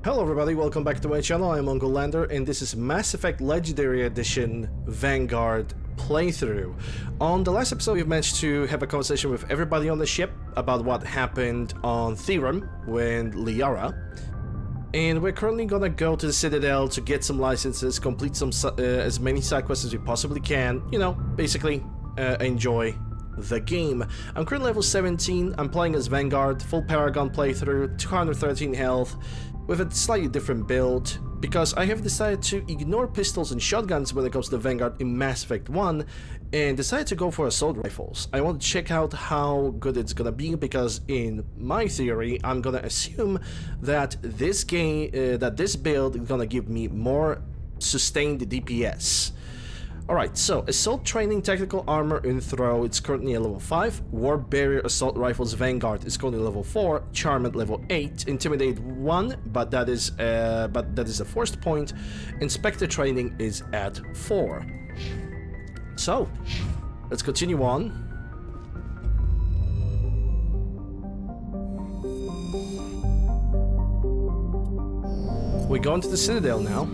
Hello everybody, welcome back to my channel. I'm Uncle Lander and this is Mass Effect Legendary Edition Vanguard playthrough. On the last episode we've managed to have a conversation with everybody on the ship about what happened on Therum with Liara. And we're currently gonna go to the Citadel to get some licenses, complete some as many side quests as we possibly can, you know, basically enjoy the game. I'm currently level 17, I'm playing as Vanguard, full Paragon playthrough, 213 health, with a slightly different build, because I have decided to ignore pistols and shotguns when it comes to Vanguard in Mass Effect 1, and decided to go for assault rifles. I want to check out how good it's gonna be, because in my theory, I'm gonna assume that this game, that this build is gonna give me more sustained DPS. Alright, so Assault Training Tactical Armor in Throw, it's currently at level 5. War Barrier Assault Rifles Vanguard is currently level 4. Charm at level 8. Intimidate 1, but that is a forced point. Inspector Training is at 4. So, let's continue on. We're going to the Citadel now.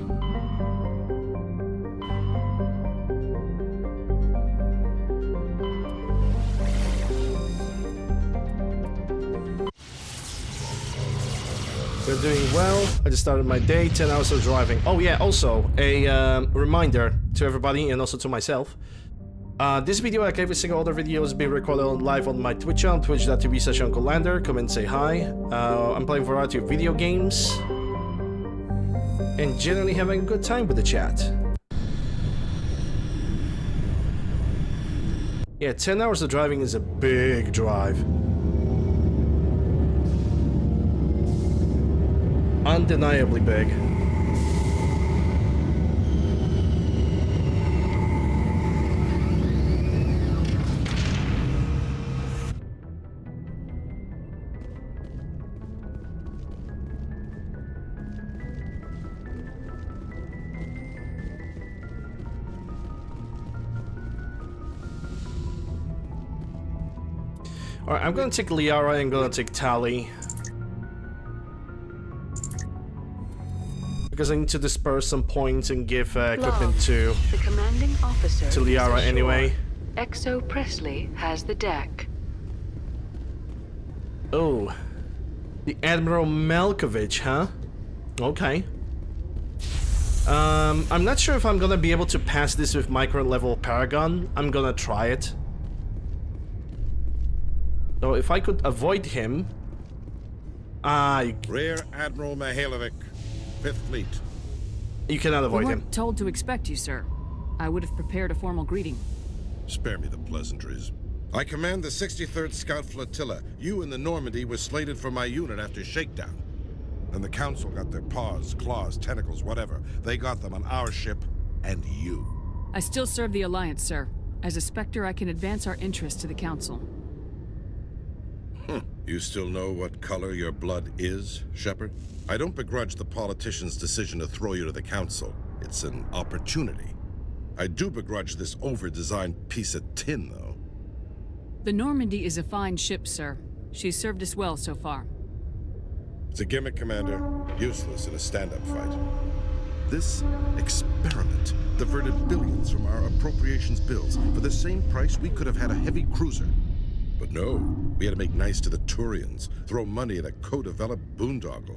We're doing well. I just started my day, 10 hours of driving. Oh yeah, also a reminder to everybody and also to myself. This video, like every single other video, is being recorded live on my Twitch channel, twitch.tv/UncleLander. Come and say hi. I'm playing a variety of video games and generally having a good time with the chat. Yeah, 10 hours of driving is a big drive. Undeniably big. Alright, I'm gonna take Liara and I'm gonna take Tali. Because I need to disperse some points and give equipment to the commanding officer to Liara anyway. Exo Presley has the deck. Oh, the Admiral Malkovich, huh? Okay. I'm not sure if I'm gonna be able to pass this with my current level Paragon. I'm gonna try it. So if I could avoid him, Rear Admiral Mihailovic. 5th Fleet. You cannot avoid him. We weren't told to expect you, sir. I would have prepared a formal greeting. Spare me the pleasantries. I command the 63rd Scout Flotilla. You and the Normandy were slated for my unit after shakedown. And the Council got their paws, claws, tentacles, whatever. They got them on our ship, and you. I still serve the Alliance, sir. As a Spectre, I can advance our interests to the Council. You still know what color your blood is, Shepard? I don't begrudge the politician's decision to throw you to the Council. It's an opportunity. I do begrudge this over-designed piece of tin, though. The Normandy is a fine ship, sir. She's served us well so far. It's a gimmick, Commander. Useless in a stand-up fight. This experiment diverted billions from our appropriations bills. For the same price, we could have had a heavy cruiser. But no, we had to make nice to the Turians, throw money at a co-developed boondoggle.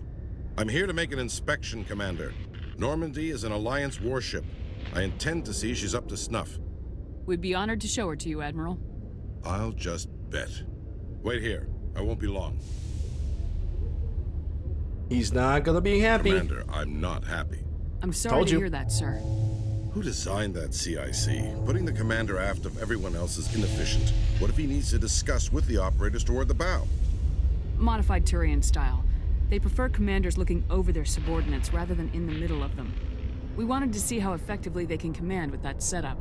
I'm here to make an inspection, Commander. Normandy is an Alliance warship. I intend to see she's up to snuff. We'd be honored to show her to you, Admiral. I'll just bet. Wait here. I won't be long. He's not gonna be happy. Commander, I'm not happy. I'm sorry to hear that, sir. Who designed that CIC? Putting the commander aft of everyone else is inefficient. What if he needs to discuss with the operators toward the bow? Modified Turian style. They prefer commanders looking over their subordinates rather than in the middle of them. We wanted to see how effectively they can command with that setup.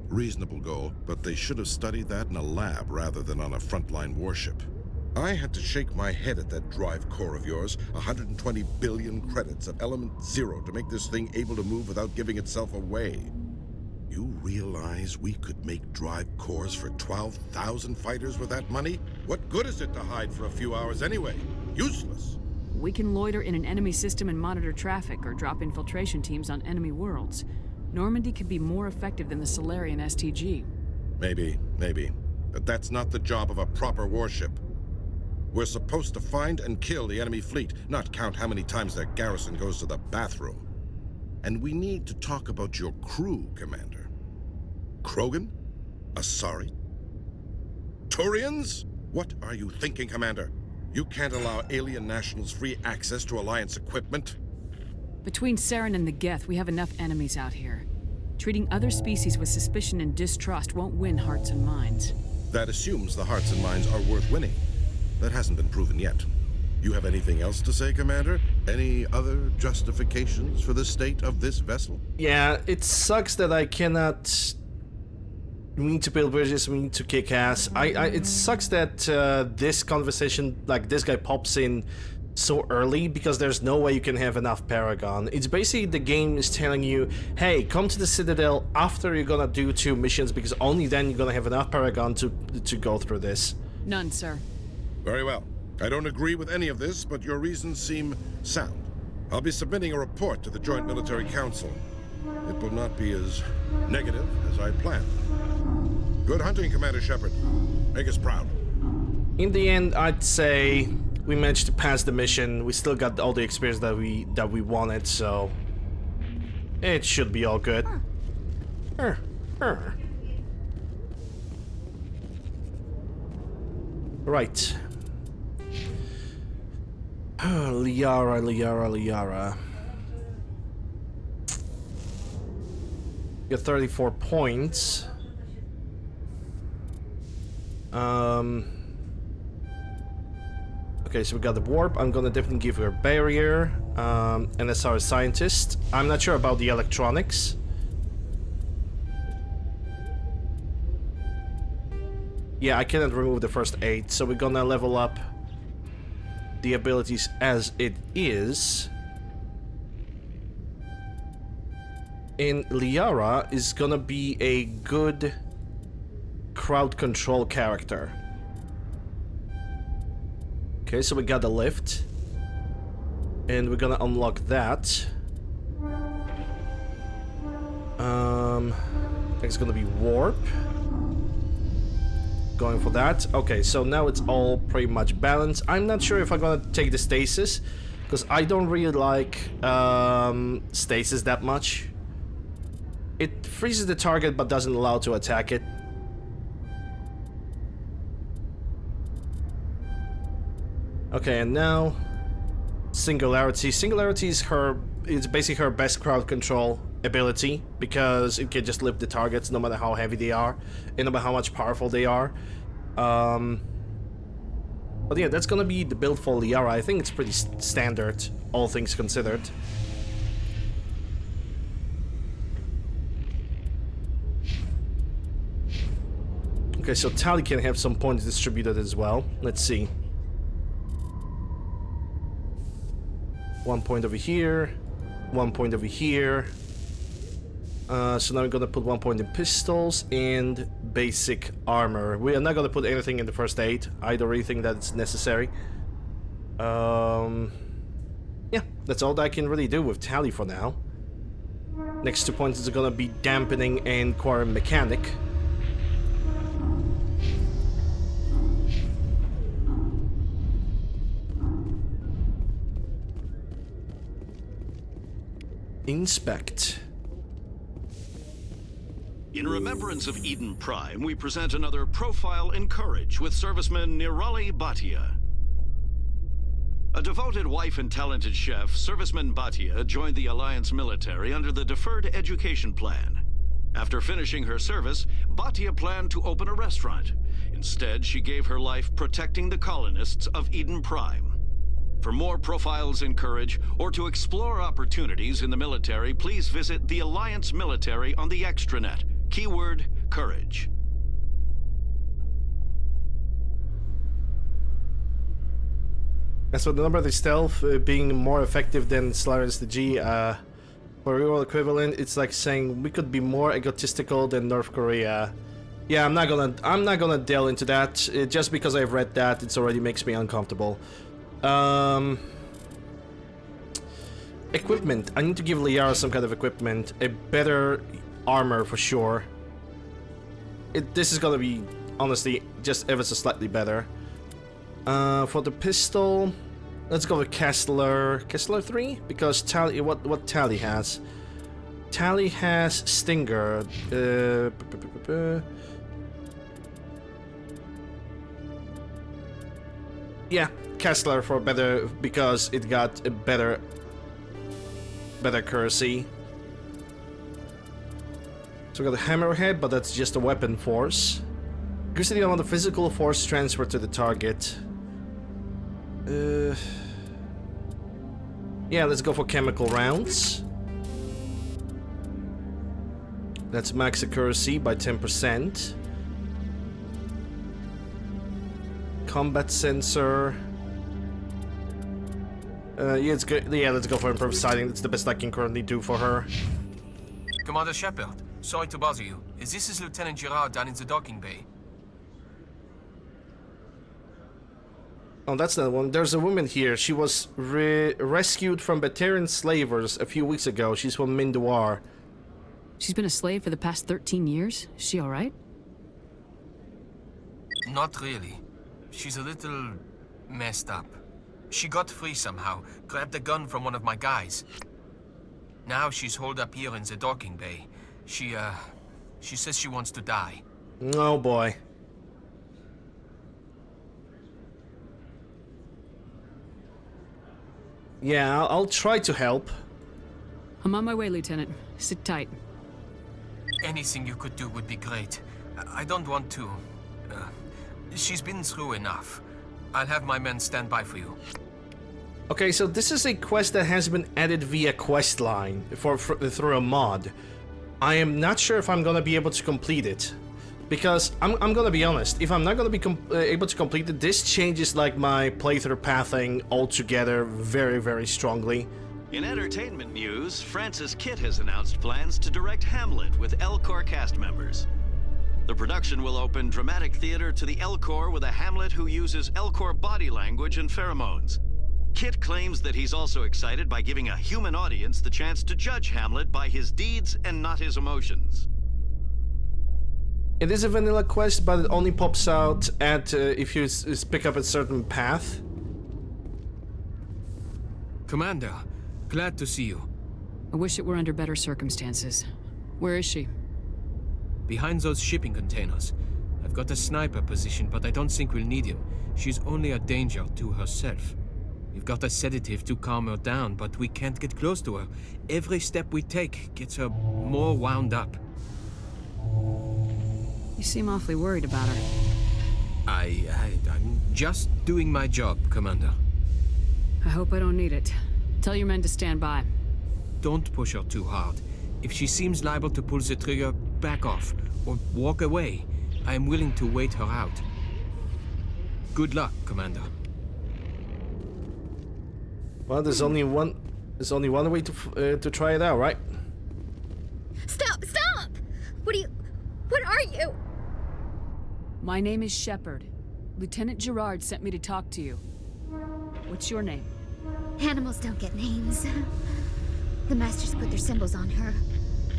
Reasonable goal, but they should have studied that in a lab rather than on a frontline warship. I had to shake my head at that drive core of yours. 120 billion credits at element 0 to make this thing able to move without giving itself away. You realize we could make drive cores for 12,000 fighters with that money? What good is it to hide for a few hours anyway? Useless. We can loiter in an enemy system and monitor traffic, or drop infiltration teams on enemy worlds. Normandy could be more effective than the Solarian STG. Maybe. But that's not the job of a proper warship. We're supposed to find and kill the enemy fleet, not count how many times their garrison goes to the bathroom. And we need to talk about your crew, Commander. Krogan? Asari? Turians? What are you thinking, Commander? You can't allow alien nationals free access to Alliance equipment? Between Saren and the Geth, we have enough enemies out here. Treating other species with suspicion and distrust won't win hearts and minds. That assumes the hearts and minds are worth winning. That hasn't been proven yet. You have anything else to say, Commander? Any other justifications for the state of this vessel? Yeah, it sucks that I cannot... We need to build bridges, we need to kick ass. It sucks that this conversation, like this guy pops in so early, because there's no way you can have enough Paragon. It's basically the game is telling you, hey, come to the Citadel after you're gonna do 2 missions, because only then you're gonna have enough Paragon to go through this. None, sir. Very well. I don't agree with any of this, but your reasons seem sound. I'll be submitting a report to the Joint Military Council. It will not be as negative as I planned. Good hunting, Commander Shepard. Make us proud. In the end, I'd say we managed to pass the mission. We still got all the experience that we wanted, so it should be all good. Right. Liara. Got 34 points. Okay, so we got the warp. I'm gonna definitely give her a barrier. And as our scientist, I'm not sure about the electronics. Yeah, I cannot remove the first 8, so we're gonna level up the abilities as it is. And Liara is gonna be a good crowd control character. Okay, so we got the lift. And we're gonna unlock that. It's gonna be warp. Going for that. Okay, so now it's all pretty much balanced. I'm not sure if I'm gonna take the stasis, because I don't really like stasis that much. It freezes the target but doesn't allow to attack it. Okay, and now Singularity. Singularity is it's basically her best crowd control ability, because it can just lift the targets no matter how heavy they are and no matter how much powerful they are. But yeah, that's gonna be the build for Liara. I think it's pretty standard, all things considered. Okay, so Tali can have some points distributed as well. Let's see. 1 point over here, 1 point over here. So now we're gonna put 1 point in pistols and basic armor. We are not gonna put anything in the first aid. I don't really think that's necessary. Yeah, that's all that I can really do with Tali for now. Next 2 points is gonna be dampening and quantum mechanic. Inspect. In remembrance of Eden Prime, we present another profile in courage with serviceman Nirali Bhatia. A devoted wife and talented chef, serviceman Bhatia joined the Alliance military under the Deferred Education Plan. After finishing her service, Bhatia planned to open a restaurant. Instead, she gave her life protecting the colonists of Eden Prime. For more profiles in courage, or to explore opportunities in the military, please visit the Alliance Military on the extranet. Keyword, courage. As for the number of the stealth being more effective than Solarian STG, for real equivalent, it's like saying we could be more egotistical than North Korea. Yeah, I'm not gonna delve into that. Just because I've read that, it already makes me uncomfortable. Equipment. I need to give Liara some kind of equipment. A better armor for sure. This is gonna be, honestly, just ever so slightly better. For the pistol, let's go with Kessler. Kessler 3? Because Tally, what Tally has? Tally has Stinger. Yeah, Kessler for better, because it got a better accuracy. So we got the Hammerhead, but that's just a weapon force. Increase the amount of physical force transfer to the target. Yeah, let's go for chemical rounds. That's max accuracy by 10%. Combat sensor. Yeah, it's good. Yeah, let's go for improved sighting. That's the best I can currently do for her. Commander Shepard, sorry to bother you. This is Lieutenant Girard down in the docking bay. Oh, that's the one. There's a woman here. She was rescued from Batarian slavers a few weeks ago. She's from Mindoir. She's been a slave for the past 13 years? Is she alright? Not really. She's a little messed up. She got free somehow, grabbed a gun from one of my guys. Now she's holed up here in the docking bay. She says she wants to die. Oh boy. Yeah, I'll try to help. I'm on my way, Lieutenant. Sit tight. Anything you could do would be great. I don't want to... she's been through enough. I'll have my men stand by for you. Okay, so this is a quest that has been added via questline through a mod. I am not sure if I'm gonna be able to complete it. Because, I'm gonna be honest, if I'm not gonna be able to complete it, this changes like my playthrough pathing altogether very, very strongly. In entertainment news, Francis Kitt has announced plans to direct Hamlet with Elcor cast members. The production will open dramatic theater to the Elcor with a Hamlet who uses Elcor body language and pheromones. Kitt claims that he's also excited by giving a human audience the chance to judge Hamlet by his deeds and not his emotions. It is a vanilla quest, but it only pops out at if you pick up a certain path. Commander, glad to see you. I wish it were under better circumstances. Where is she? Behind those shipping containers. I've got a sniper position, but I don't think we'll need him. She's only a danger to herself. We've got a sedative to calm her down, but we can't get close to her. Every step we take gets her more wound up. You seem awfully worried about her. I'm just doing my job, Commander. I hope I don't need it. Tell your men to stand by. Don't push her too hard. If she seems liable to pull the trigger, back off, or walk away. I am willing to wait her out. Good luck, Commander. Well, there's only one way to try it out, right? Stop! Stop! What are you? My name is Shepard. Lieutenant Girard sent me to talk to you. What's your name? Animals don't get names. The Masters put their symbols on her.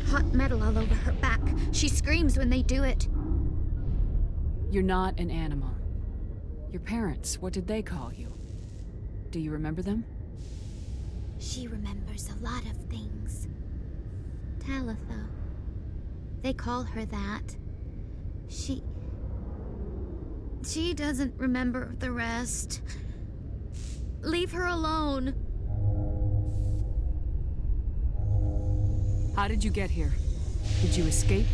Hot metal all over her back. She screams when they do it. You're not an animal. Your parents, what did they call you? Do you remember them? She remembers a lot of things. Talitha. They call her that. She doesn't remember the rest. Leave her alone. How did you get here? Did you escape?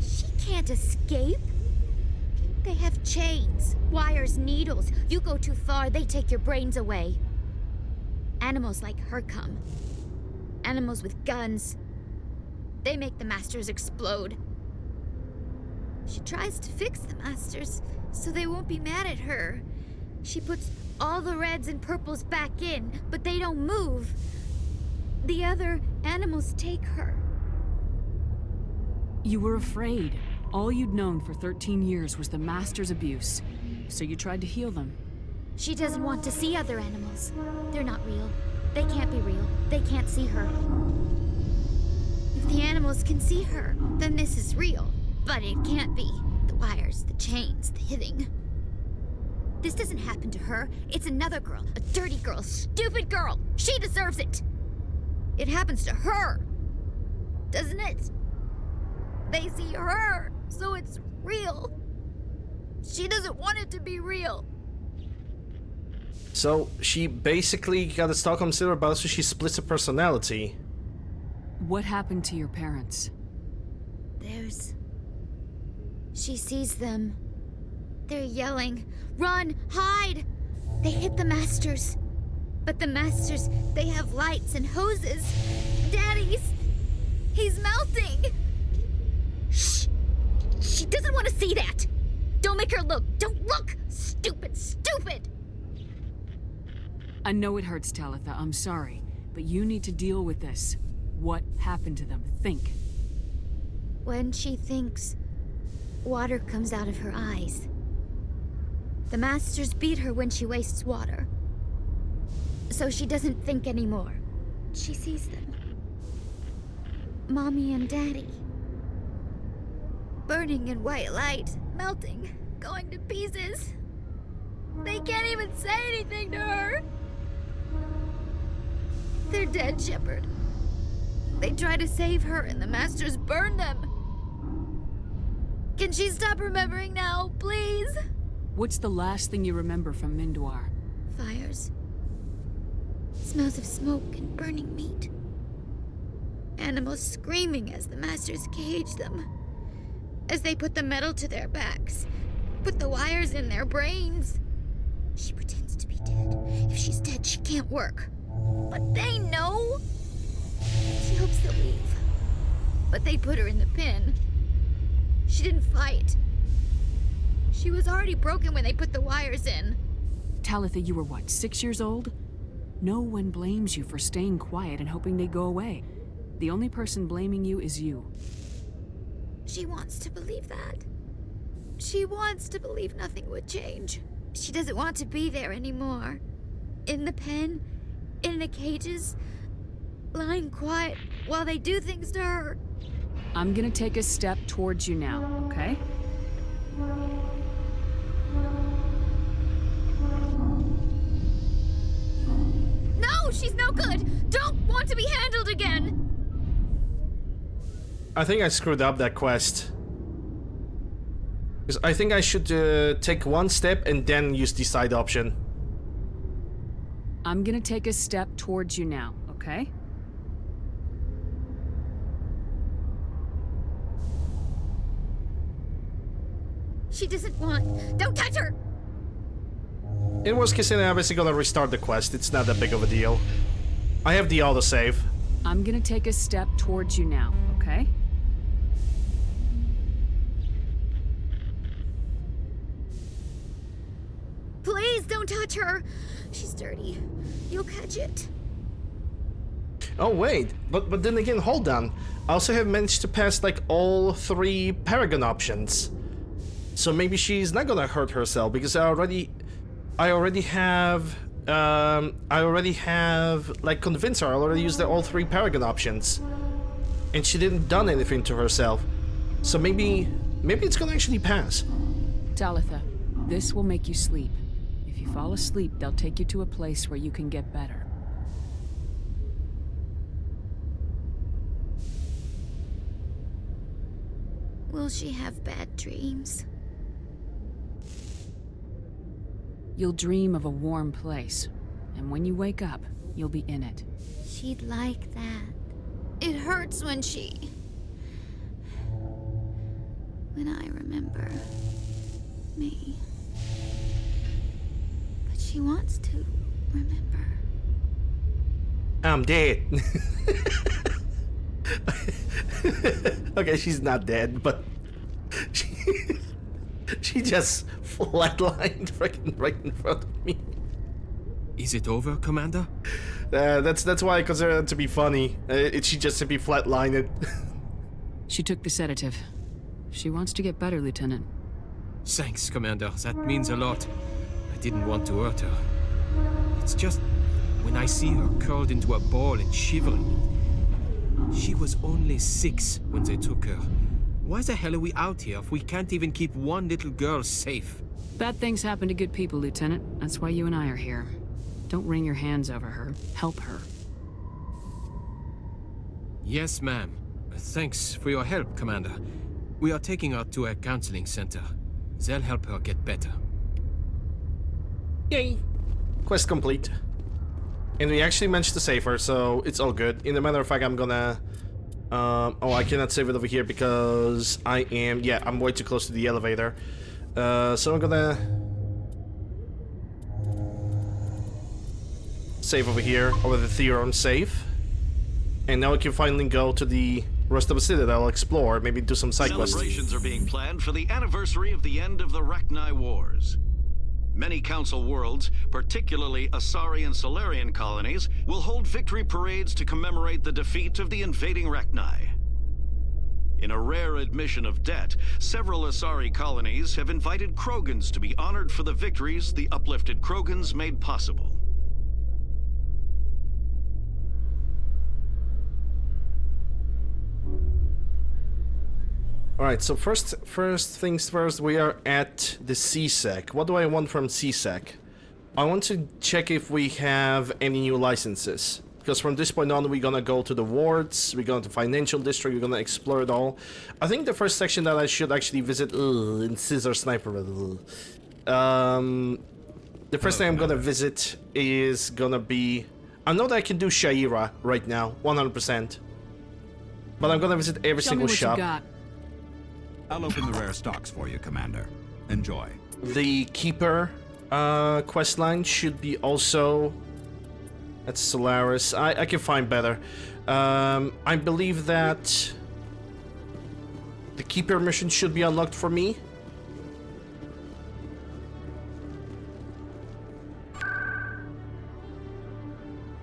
She can't escape. They have chains, wires, needles. You go too far, they take your brains away. Animals like her come. Animals with guns. They make the Masters explode. She tries to fix the Masters so they won't be mad at her. She puts all the reds and purples back in, but they don't move. The other animals take her. You were afraid. All you'd known for 13 years was the Master's abuse. So you tried to heal them. She doesn't want to see other animals. They're not real. They can't be real. They can't see her. If the animals can see her, then this is real. But it can't be. The wires, the chains, the hitting. This doesn't happen to her. It's another girl. A dirty girl. Stupid girl. She deserves it. It happens to her. Doesn't it? They see her, so it's real. She doesn't want it to be real. So she basically got a Stockholm Syndrome, but also she splits her personality. What happened to your parents? She sees them. They're yelling, "Run! Hide!" They hit the masters. But the masters, they have lights and hoses. He's melting! Shh! She doesn't want to see that! Don't make her look! Don't look! Stupid! Stupid! I know it hurts, Talitha. I'm sorry. But you need to deal with this. What happened to them? Think. When she thinks, water comes out of her eyes. The masters beat her when she wastes water. So she doesn't think anymore. She sees them. Mommy and Daddy. Burning in white light, melting, going to pieces. They can't even say anything to her. They're dead, Shepard. They try to save her and the masters burn them. Can she stop remembering now, please? What's the last thing you remember from Mindwar? Fires. Smells of smoke and burning meat. Animals screaming as the masters cage them. As they put the metal to their backs. Put the wires in their brains. She pretends to be dead. If she's dead, she can't work. But they know. She hopes they'll leave. But they put her in the pen. She didn't fight. She was already broken when they put the wires in. Talitha, you were what, 6 years old? No one blames you for staying quiet and hoping they go away. The only person blaming you is you. She wants to believe that. She wants to believe nothing would change. She doesn't want to be there anymore. In the pen, in the cages, lying quiet while they do things to her. I'm gonna take a step towards you now, okay? No, she's no good! Don't want to be handled again! I think I screwed up that quest. Because I think I should take one step and then use the side option. I'm gonna take a step towards you now, okay? She doesn't want... Don't touch her! In worst case scenario, I'm basically gonna restart the quest. It's not that big of a deal. I have the autosave. I'm gonna take a step towards you now, okay? Please don't touch her! She's dirty. You'll catch it. Oh wait, but then again, hold on. I also have managed to pass like all 3 Paragon options. So maybe she's not gonna hurt herself because I already have like convinced her. I already used all 3 Paragon options. And she didn't done anything to herself. So maybe it's gonna actually pass. Talitha, this will make you sleep. If you fall asleep, they'll take you to a place where you can get better. Will she have bad dreams? You'll dream of a warm place, and when you wake up, you'll be in it. She'd like that. It hurts when I remember me. But she wants to remember. I'm dead. Okay, she's not dead, but she just flatlined freaking right in front of me. Is it over, Commander? That's why I consider it to be funny. She just simply flatlined it. She took the sedative. She wants to get better, Lieutenant. Thanks, Commander. That means a lot. I didn't want to hurt her. It's just... When I see her curled into a ball and shivering. She was only 6 when they took her. Why the hell are we out here if we can't even keep one little girl safe? Bad things happen to good people, Lieutenant. That's why you and I are here. Don't wring your hands over her. Help her. Yes, ma'am. Thanks for your help, Commander. We are taking her to a counseling center. They'll help her get better. Yay! Quest complete. And we actually managed to save her, so it's all good. In a matter of fact, I'm gonna... oh, I cannot save it over here because I am... Yeah, I'm way too close to the elevator. So I'm gonna... save over here, over the Theron save. And now we can finally go to the rest of the Citadel, explore, maybe do some side quests. Celebrations are being planned for the anniversary of the end of the Rachni Wars. Many Council worlds, particularly Asari and Solarian colonies, will hold victory parades to commemorate the defeat of the invading Rachni. In a rare admission of debt, several Asari colonies have invited Krogans to be honored for the victories the uplifted Krogans made possible. Alright, so first things first, we are at the CSEC. What do I want from CSEC? I want to check if we have any new licenses. Because from this point on, we're gonna go to the wards, we're going to Financial District, we're gonna explore it all. I think the first section that I should actually visit... in Scissor Sniper... the first thing I'm gonna visit is gonna be... I know that I can do Shaira right now, 100%. But I'm gonna visit every single shop. You got. I'll open the rare stocks for you, Commander. Enjoy. The Keeper questline should be also... That's Solaris. I can find better. I believe that... the Keeper mission should be unlocked for me.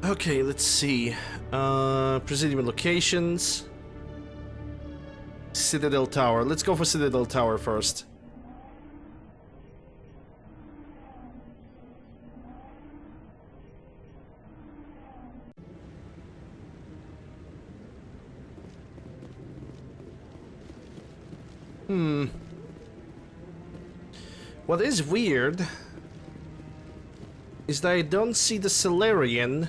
Okay, let's see. Presidium locations... Citadel Tower. Let's go for Citadel Tower first. What is weird is that I don't see the Solarian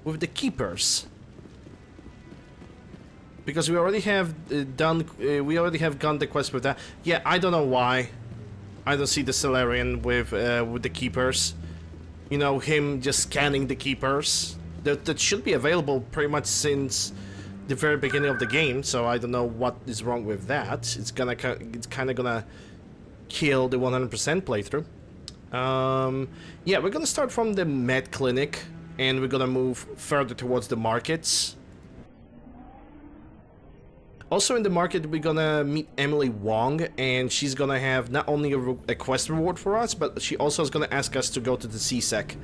with the Keepers. Because we already have gone the quest with that. Yeah, I don't know why. I don't see the Solarian with the Keepers. You know, him just scanning the Keepers. That should be available pretty much since the very beginning of the game. So I don't know what is wrong with that. It's kind of gonna kill the 100% playthrough. Yeah, we're gonna start from the med clinic and we're gonna move further towards the markets. Also in the market, we're gonna meet Emily Wong, and she's gonna have not only a quest reward for us, but she also is gonna ask us to go to the CSEC.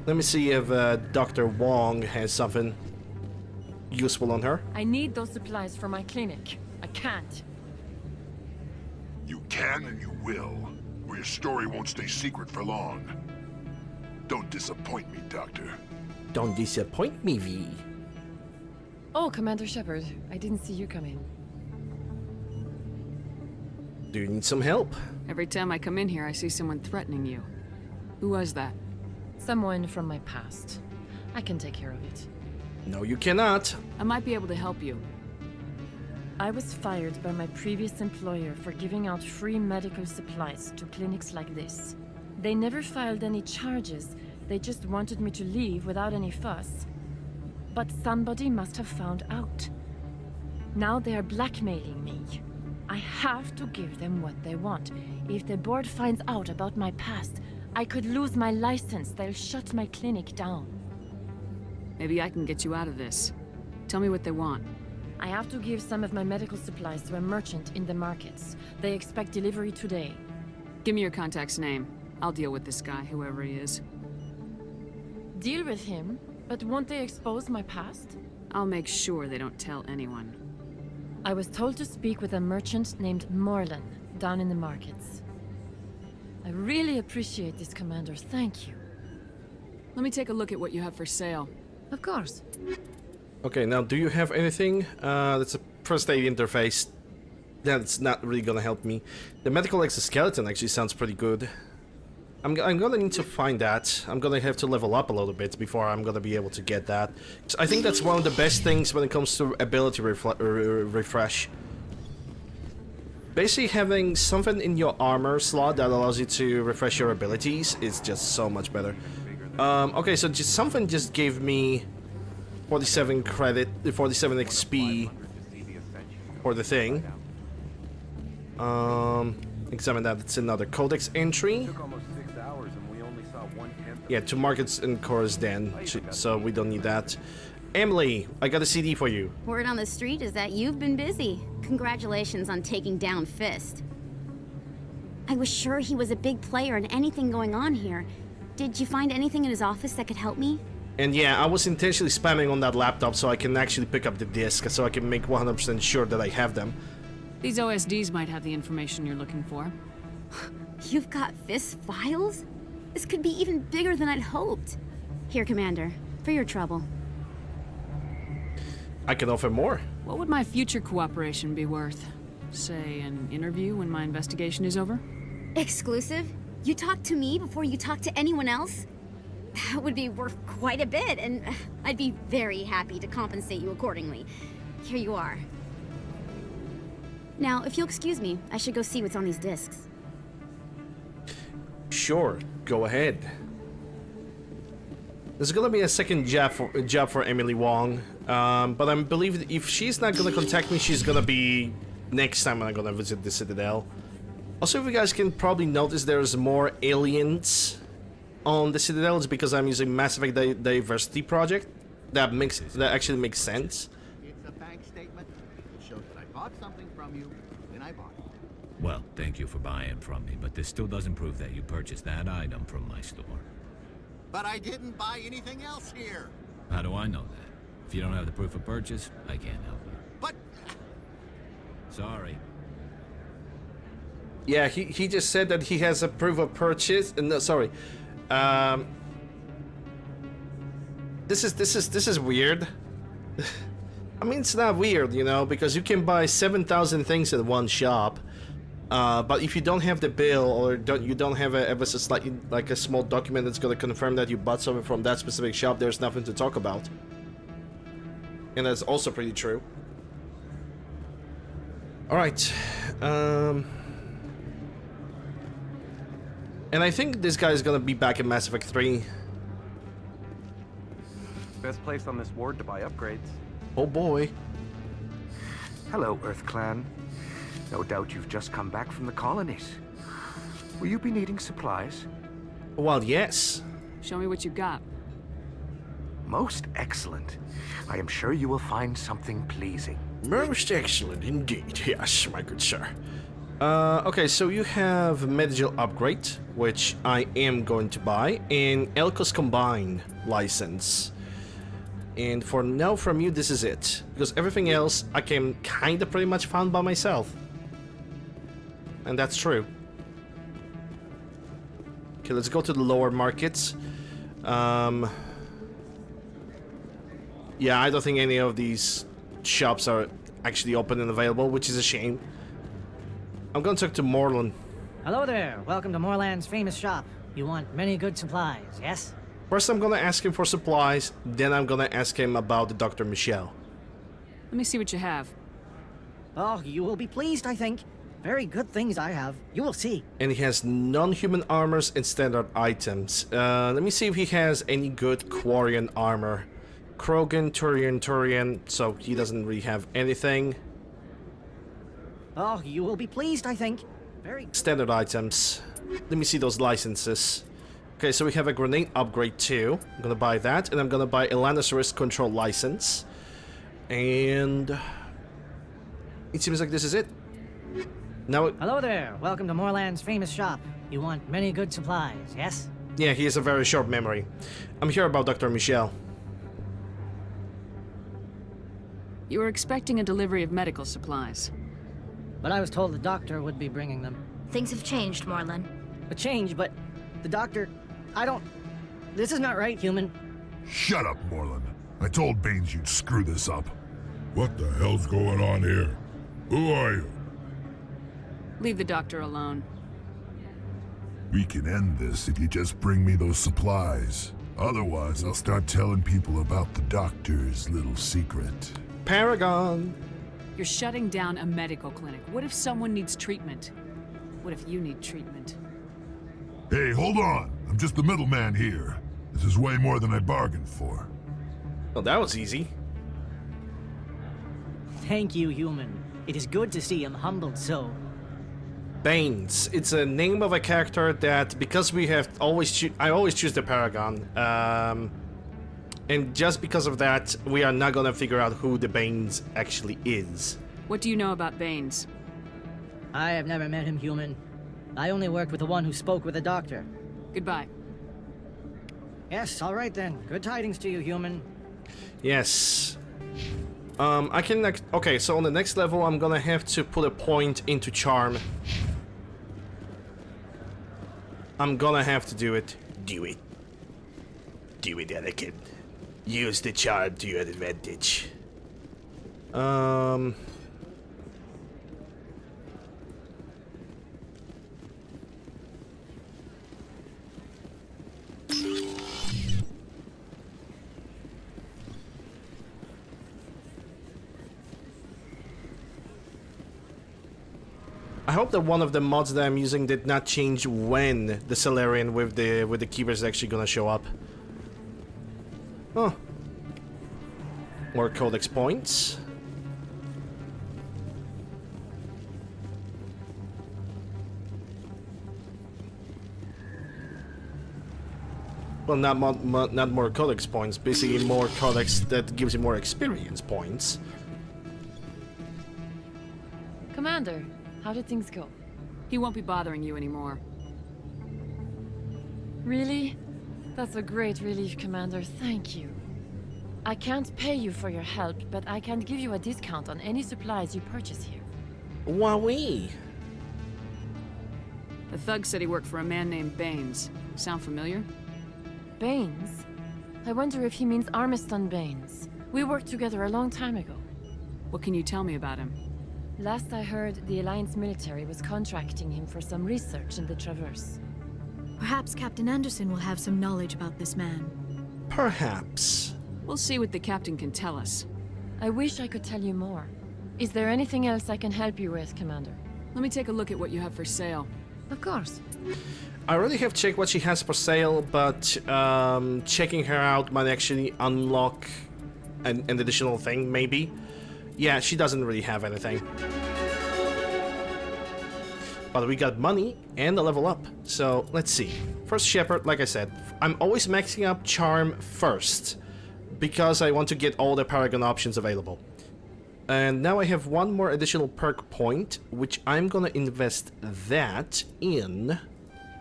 Let me see if Dr. Wong has something useful on her. I need those supplies for my clinic. I can't. You can and you will, or your story won't stay secret for long. Don't disappoint me, Doctor. Don't disappoint me, V. Oh, Commander Shepard, I didn't see you come in. Do you need some help? Every time I come in here, I see someone threatening you. Who was that? Someone from my past. I can take care of it. No, you cannot. I might be able to help you. I was fired by my previous employer for giving out free medical supplies to clinics like this. They never filed any charges. They just wanted me to leave without any fuss. But somebody must have found out. Now they are blackmailing me. I have to give them what they want. If the board finds out about my past, I could lose my license. They'll shut my clinic down. Maybe I can get you out of this. Tell me what they want. I have to give some of my medical supplies to a merchant in the markets. They expect delivery today. Give me your contact's name. I'll deal with this guy, whoever he is. Deal with him? But won't they expose my past? I'll make sure they don't tell anyone. I was told to speak with a merchant named Morlan, down in the markets. I really appreciate this, Commander. Thank you. Let me take a look at what you have for sale. Of course. Okay, now do you have anything? That's a first aid interface. That's not really gonna help me. The medical exoskeleton actually sounds pretty good. I'm gonna need to find that. I'm gonna have to level up a little bit before I'm gonna be able to get that. I think that's one of the best things when it comes to ability refresh. Basically, having something in your armor slot that allows you to refresh your abilities is just so much better. Okay, so something just gave me 47 credit, 47 XP for the thing. Examine that. It's another codex entry. Yeah, to markets and cores then, so we don't need that. Emily, I got a CD for you. Word on the street is that you've been busy. Congratulations on taking down Fist. I was sure he was a big player in anything going on here. Did you find anything in his office that could help me? And yeah, I was intentionally spamming on that laptop so I can actually pick up the disc, so I can make 100% sure that I have them. These OSDs might have the information you're looking for. You've got Fist's files? This could be even bigger than I'd hoped. Here, Commander, for your trouble. I can offer more. What would my future cooperation be worth? Say, an interview when my investigation is over? Exclusive? You talk to me before you talk to anyone else? That would be worth quite a bit, and I'd be very happy to compensate you accordingly. Here you are. Now, if you'll excuse me, I should go see what's on these discs. Sure, go ahead. There's gonna be a second job for Emily Wong, but I believe that if she's not gonna contact me, she's gonna be next time I'm gonna visit the Citadel. Also, if you guys can probably notice, there's more aliens on the Citadel. It's because I'm using Mass Effect Diversity Project. That actually makes sense. It's a bank statement. It shows that I bought something from you, and I bought it. Well, thank you for buying from me, but this still doesn't prove that you purchased that item from my store. But I didn't buy anything else here. How do I know that? If you don't have the proof of purchase, I can't help you. But... Sorry. Yeah, he just said that he has a proof of purchase. No, sorry. This is weird. I mean, it's not weird, you know, because you can buy 7,000 things in one shop. But if you don't have the bill, or you don't have a small document that's gonna confirm that you bought something from that specific shop, there's nothing to talk about. And that's also pretty true. All right. And I think this guy is gonna be back in Mass Effect 3. Best place on this ward to buy upgrades. Oh boy. Hello, Earth Clan. No doubt you've just come back from the colonies. Will you be needing supplies? Well, yes. Show me what you got. Most excellent. I am sure you will find something pleasing. Most excellent indeed, yes, my good sir. Okay, so you have Medical Upgrade, which I am going to buy, and Elko's Combine license. And for now from you, this is it. Because everything else I can kinda pretty much find by myself. And that's true. Okay, let's go to the lower markets. Yeah, I don't think any of these shops are actually open and available, which is a shame. I'm gonna talk to Morlan. Hello there. Welcome to Morland's famous shop. You want many good supplies, yes? First I'm gonna ask him for supplies, then I'm gonna ask him about the Dr. Michelle. Let me see what you have. Oh, you will be pleased, I think. Very good things I have. You will see. And he has non-human armors and standard items. Let me see if he has any good Quarian armor. Krogan, Turian, so he doesn't really have anything. Oh, you will be pleased, I think. Very standard items. Let me see those licenses. Okay, so we have a grenade upgrade too. I'm gonna buy that, and I'm gonna buy Elana's risk control license. And it seems like this is it. Now, hello there. Welcome to Morland's famous shop. You want many good supplies, yes? Yeah, he has a very short memory. I'm here about Dr. Michelle. You were expecting a delivery of medical supplies. But I was told the doctor would be bringing them. Things have changed, Morlan. A change, but the doctor... I don't... This is not right, human. Shut up, Moreland. I told Baines you'd screw this up. What the hell's going on here? Who are you? Leave the doctor alone. We can end this if you just bring me those supplies. Otherwise, I'll start telling people about the doctor's little secret. Paragon! You're shutting down a medical clinic. What if someone needs treatment? What if you need treatment? Hey, hold on. I'm just the middleman here. This is way more than I bargained for. Well, that was easy. Thank you, human. It is good to see him humbled so. Baines. It's a name of a character that, because we have I always choose the Paragon. And just because of that, we are not gonna figure out who the Baines actually is. What do you know about Baines? I have never met him, human. I only worked with the one who spoke with the doctor. Goodbye. Yes, all right then. Good tidings to you, human. Yes. I can... Okay, so on the next level, I'm gonna have to put a point into charm. I'm gonna have to do it. Do it. Do it, Anakin. Use the charm to your advantage. I hope that one of the mods that I'm using did not change when the Salarian with the Keeper is actually gonna show up. Oh. More Codex points. Well, not more Codex points, basically more Codex that gives you more experience points. Commander, how did things go? He won't be bothering you anymore. Really? That's a great relief, Commander. Thank you. I can't pay you for your help, but I can give you a discount on any supplies you purchase here. Wowee! The thug said he worked for a man named Baines. Sound familiar? Baines? I wonder if he means Armiston Baines. We worked together a long time ago. What can you tell me about him? Last I heard, the Alliance military was contracting him for some research in the Traverse. Perhaps Captain Anderson will have some knowledge about this man. Perhaps. We'll see what the captain can tell us. I wish I could tell you more. Is there anything else I can help you with, Commander? Let me take a look at what you have for sale. Of course. I already have checked what she has for sale, but checking her out might actually unlock an additional thing, maybe. Yeah, she doesn't really have anything. But we got money and a level up. So, let's see. First Shepherd, like I said, I'm always maxing up Charm first, because I want to get all the Paragon options available. And now I have one more additional perk point, which I'm gonna invest that in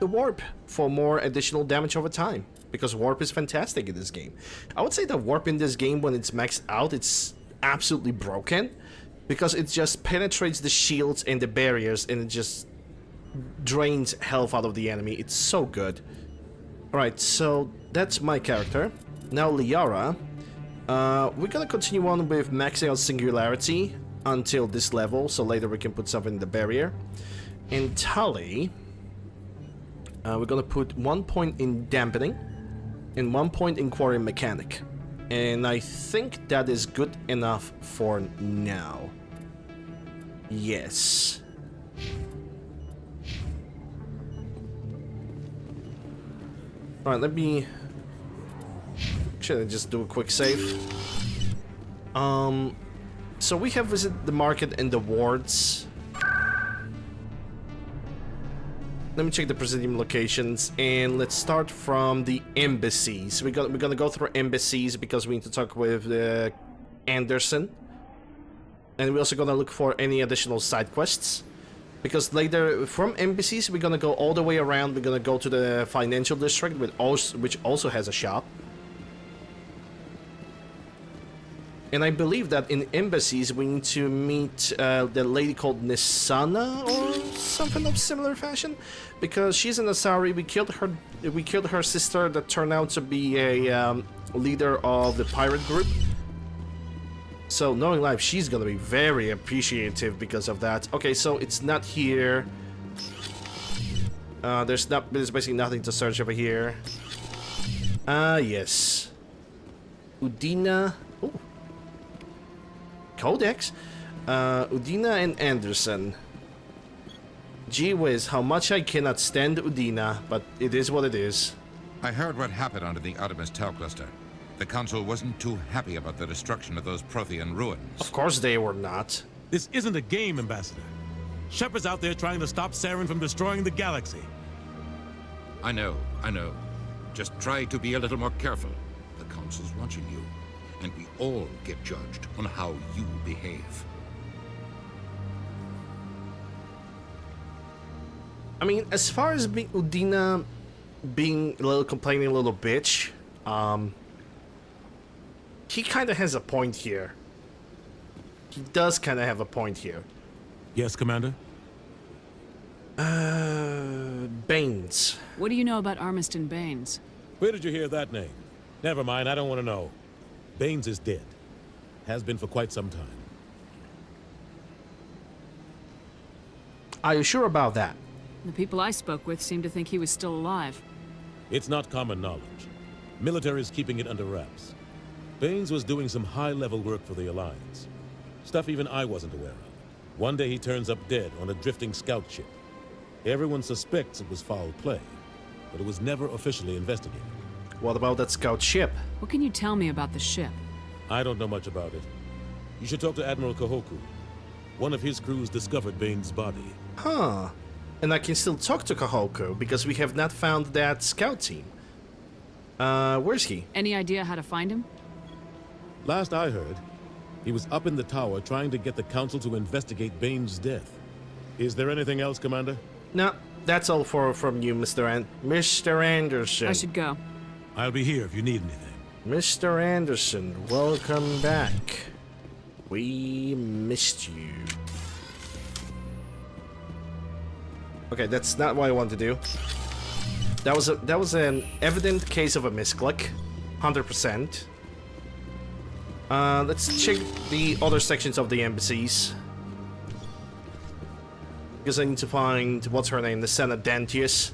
the Warp for more additional damage over time. Because Warp is fantastic in this game. I would say that Warp in this game, when it's maxed out, it's absolutely broken. Because it just penetrates the shields and the barriers and it just drains health out of the enemy. It's so good. Alright, so that's my character. Now Liara. We're gonna continue on with maxing out Singularity until this level, so later we can put something in the barrier. And Tali, we're gonna put 1 point in Dampening and 1 point in Quarry Mechanic. And I think that is good enough for now. Yes. Alright, let me... Should I just do a quick save? So we have visited the market and the wards. Let me check the Presidium locations, and let's start from the embassies. We're gonna go through embassies because we need to talk with Anderson. And we're also gonna look for any additional side quests. Because later, from embassies, we're gonna go all the way around. We're gonna go to the financial district, which also has a shop. And I believe that in embassies we need to meet the lady called Nisana or something of similar fashion, because she's an Asari. We killed her sister that turned out to be a leader of the pirate group. So knowing life, she's gonna be very appreciative because of that. Okay, so it's not here. There's basically nothing to search over here. Yes. Udina. Oh. Codex. Udina and Anderson. Gee whiz, how much I cannot stand Udina, but it is what it is. I heard what happened under the Artemis Tau cluster. The Council wasn't too happy about the destruction of those Prothean ruins. Of course they were not. This isn't a game, Ambassador. Shepard's out there trying to stop Saren from destroying the galaxy. I know. Just try to be a little more careful. The Council's watching you, and we all get judged on how you behave. I mean, as far as Udina being a little complaining little bitch, he kind of has a point here. He does kind of have a point here. Yes, Commander? Baines. What do you know about Armiston Baines? Where did you hear that name? Never mind, I don't want to know. Baines is dead. Has been for quite some time. Are you sure about that? The people I spoke with seemed to think he was still alive. It's not common knowledge. Military is keeping it under wraps. Baines was doing some high-level work for the Alliance. Stuff even I wasn't aware of. One day he turns up dead on a drifting scout ship. Everyone suspects it was foul play, but it was never officially investigated. What about that scout ship? What can you tell me about the ship? I don't know much about it. You should talk to Admiral Kahoku. One of his crews discovered Baines' body. Huh. And I can still talk to Kahoku, because we have not found that scout team. Where's he? Any idea how to find him? Last I heard, he was up in the tower trying to get the Council to investigate Baines' death. Is there anything else, Commander? No, that's all from you, Mr. Anderson. I should go. I'll be here if you need anything. Mr. Anderson, welcome back. We missed you. Okay, that's not what I want to do. That was an evident case of a misclick, 100%. Let's check the other sections of the embassies. Because I need to find, what's her name, the Senate Dantius.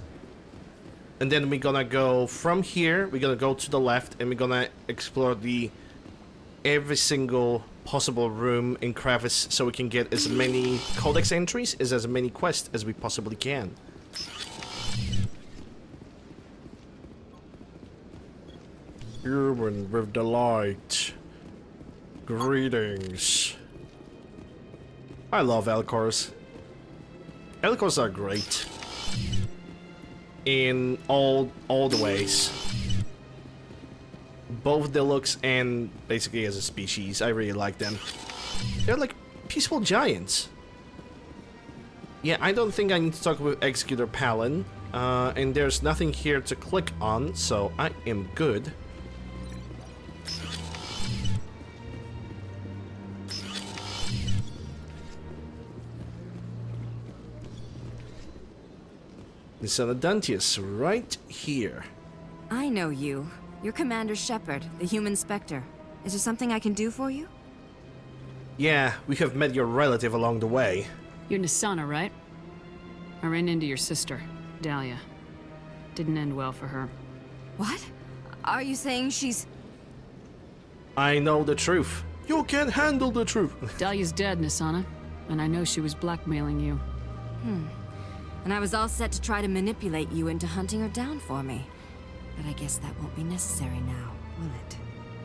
And then we're gonna go from here, we're gonna go to the left, and we're gonna explore every single possible room in Kravis, so we can get as many codex entries as many quests as we possibly can. Human with delight. Greetings. I love Elcors. Elcors are great. In all the ways. Both the looks and basically as a species, I really like them. They're like peaceful giants. Yeah, I don't think I need to talk with Executor Palin. And there's nothing here to click on, so I am good. The Senate Dantius, right here. I know you. You're Commander Shepard, the human Spectre. Is there something I can do for you? Yeah, we have met your relative along the way. You're Nisana, right? I ran into your sister, Dahlia. Didn't end well for her. What? Are you saying she's... I know the truth. You can't handle the truth. Dahlia's dead, Nisana. And I know she was blackmailing you. And I was all set to try to manipulate you into hunting her down for me. But I guess that won't be necessary now, will it?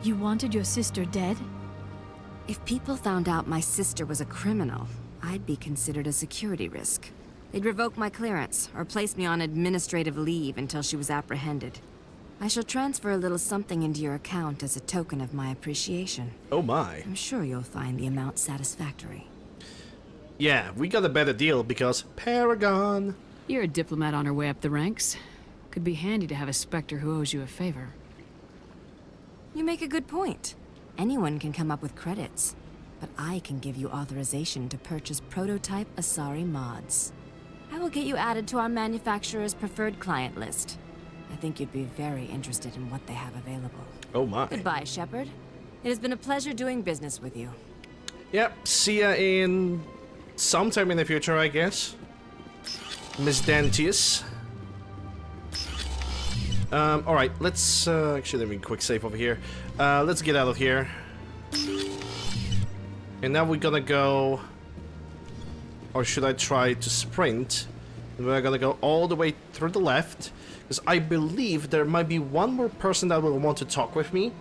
You wanted your sister dead? If people found out my sister was a criminal, I'd be considered a security risk. They'd revoke my clearance, or place me on administrative leave until she was apprehended. I shall transfer a little something into your account as a token of my appreciation. Oh my. I'm sure you'll find the amount satisfactory. Yeah, we got a better deal because Paragon. You're a diplomat on her way up the ranks. Could be handy to have a Spectre who owes you a favor. You make a good point. Anyone can come up with credits, but I can give you authorization to purchase prototype Asari mods. I will get you added to our manufacturer's preferred client list. I think you'd be very interested in what they have available. Oh my. Goodbye, Shepard. It has been a pleasure doing business with you. Yep, see ya in sometime in the future, I guess. Miss Dantius. Alright, let's actually let me quick save over here. Let's get out of here. And now we're gonna go, or should I try to sprint? We're gonna go all the way through the left, because I believe there might be one more person that will want to talk with me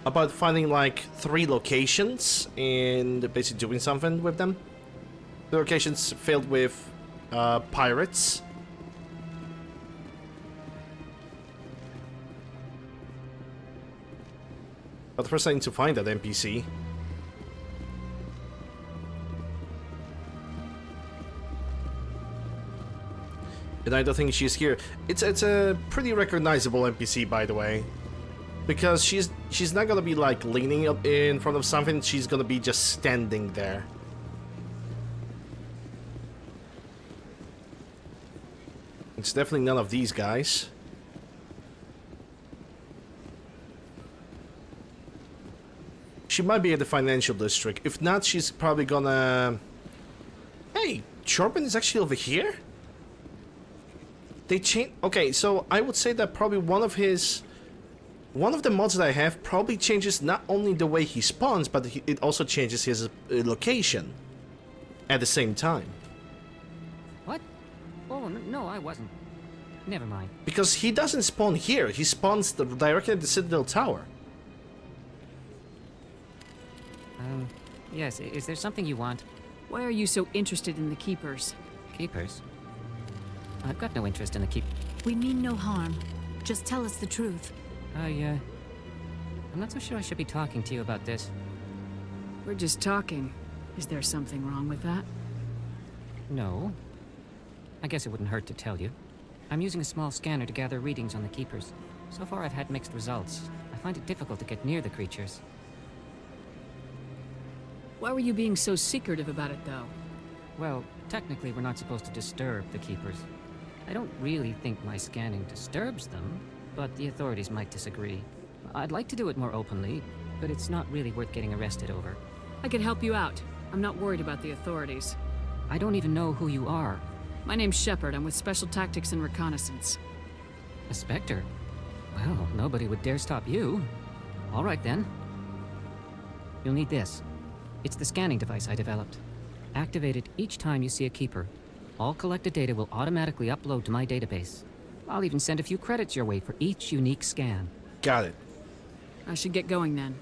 about finding like 3 locations and basically doing something with them. The locations filled with pirates. But first I need to find that NPC. And I don't think she's here. It's a pretty recognizable NPC, by the way, because she's not gonna be like leaning up in front of something. She's gonna be just standing there. It's definitely none of these guys. She might be at the financial district. If not, she's probably gonna... Hey, Chorben is actually over here? They changed... Okay, so I would say that probably one of the mods that I have probably changes not only the way he spawns, but it also changes his location at the same time. What? Oh, no, I wasn't. Never mind. Because he doesn't spawn here, he spawns directly at the Citadel Tower. Yes, is there something you want? Why are you so interested in the Keepers? Keepers? I've got no interest in the keep... We mean no harm. Just tell us the truth. I'm not so sure I should be talking to you about this. We're just talking. Is there something wrong with that? No. I guess it wouldn't hurt to tell you. I'm using a small scanner to gather readings on the Keepers. So far I've had mixed results. I find it difficult to get near the creatures. Why were you being so secretive about it, though? Well, technically we're not supposed to disturb the Keepers. I don't really think my scanning disturbs them, but the authorities might disagree. I'd like to do it more openly, but it's not really worth getting arrested over. I could help you out. I'm not worried about the authorities. I don't even know who you are. My name's Shepard. I'm with Special Tactics and Reconnaissance. A Spectre? Well, nobody would dare stop you. All right, then. You'll need this. It's the scanning device I developed. Activate it each time you see a Keeper. All collected data will automatically upload to my database. I'll even send a few credits your way for each unique scan. Got it. I should get going then.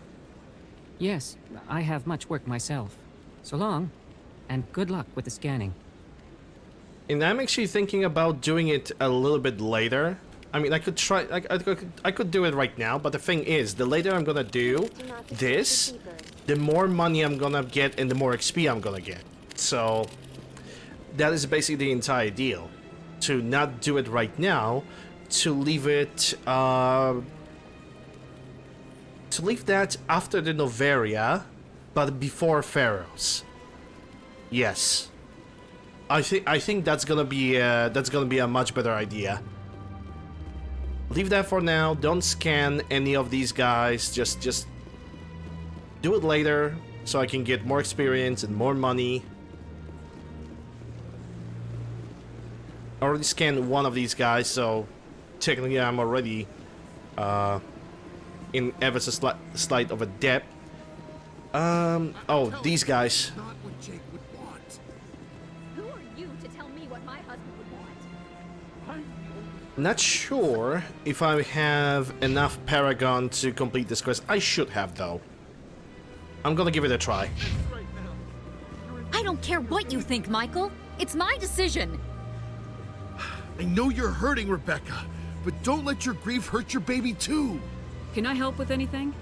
Yes, I have much work myself. So long, and good luck with the scanning. And I'm actually thinking about doing it a little bit later. I mean, I could try... I could do it right now, but the thing is, the later I'm gonna do this, the more money I'm gonna get and the more XP I'm gonna get. So that is basically the entire deal. To not do it right now, to leave it to leave that after the Noveria, but before Pharaohs. Yes. I think that's gonna be a much better idea. Leave that for now. Don't scan any of these guys. Just do it later so I can get more experience and more money. I already scanned one of these guys, so technically I'm already in ever so slight of a depth. Oh, these guys. Who are you to tell me what my husband would want? Not sure if I have enough Paragon to complete this quest. I should have, though. I'm gonna give it a try. I don't care what you think, Michael. It's my decision. I know you're hurting, Rebecca, but don't let your grief hurt your baby too. Can I help with anything?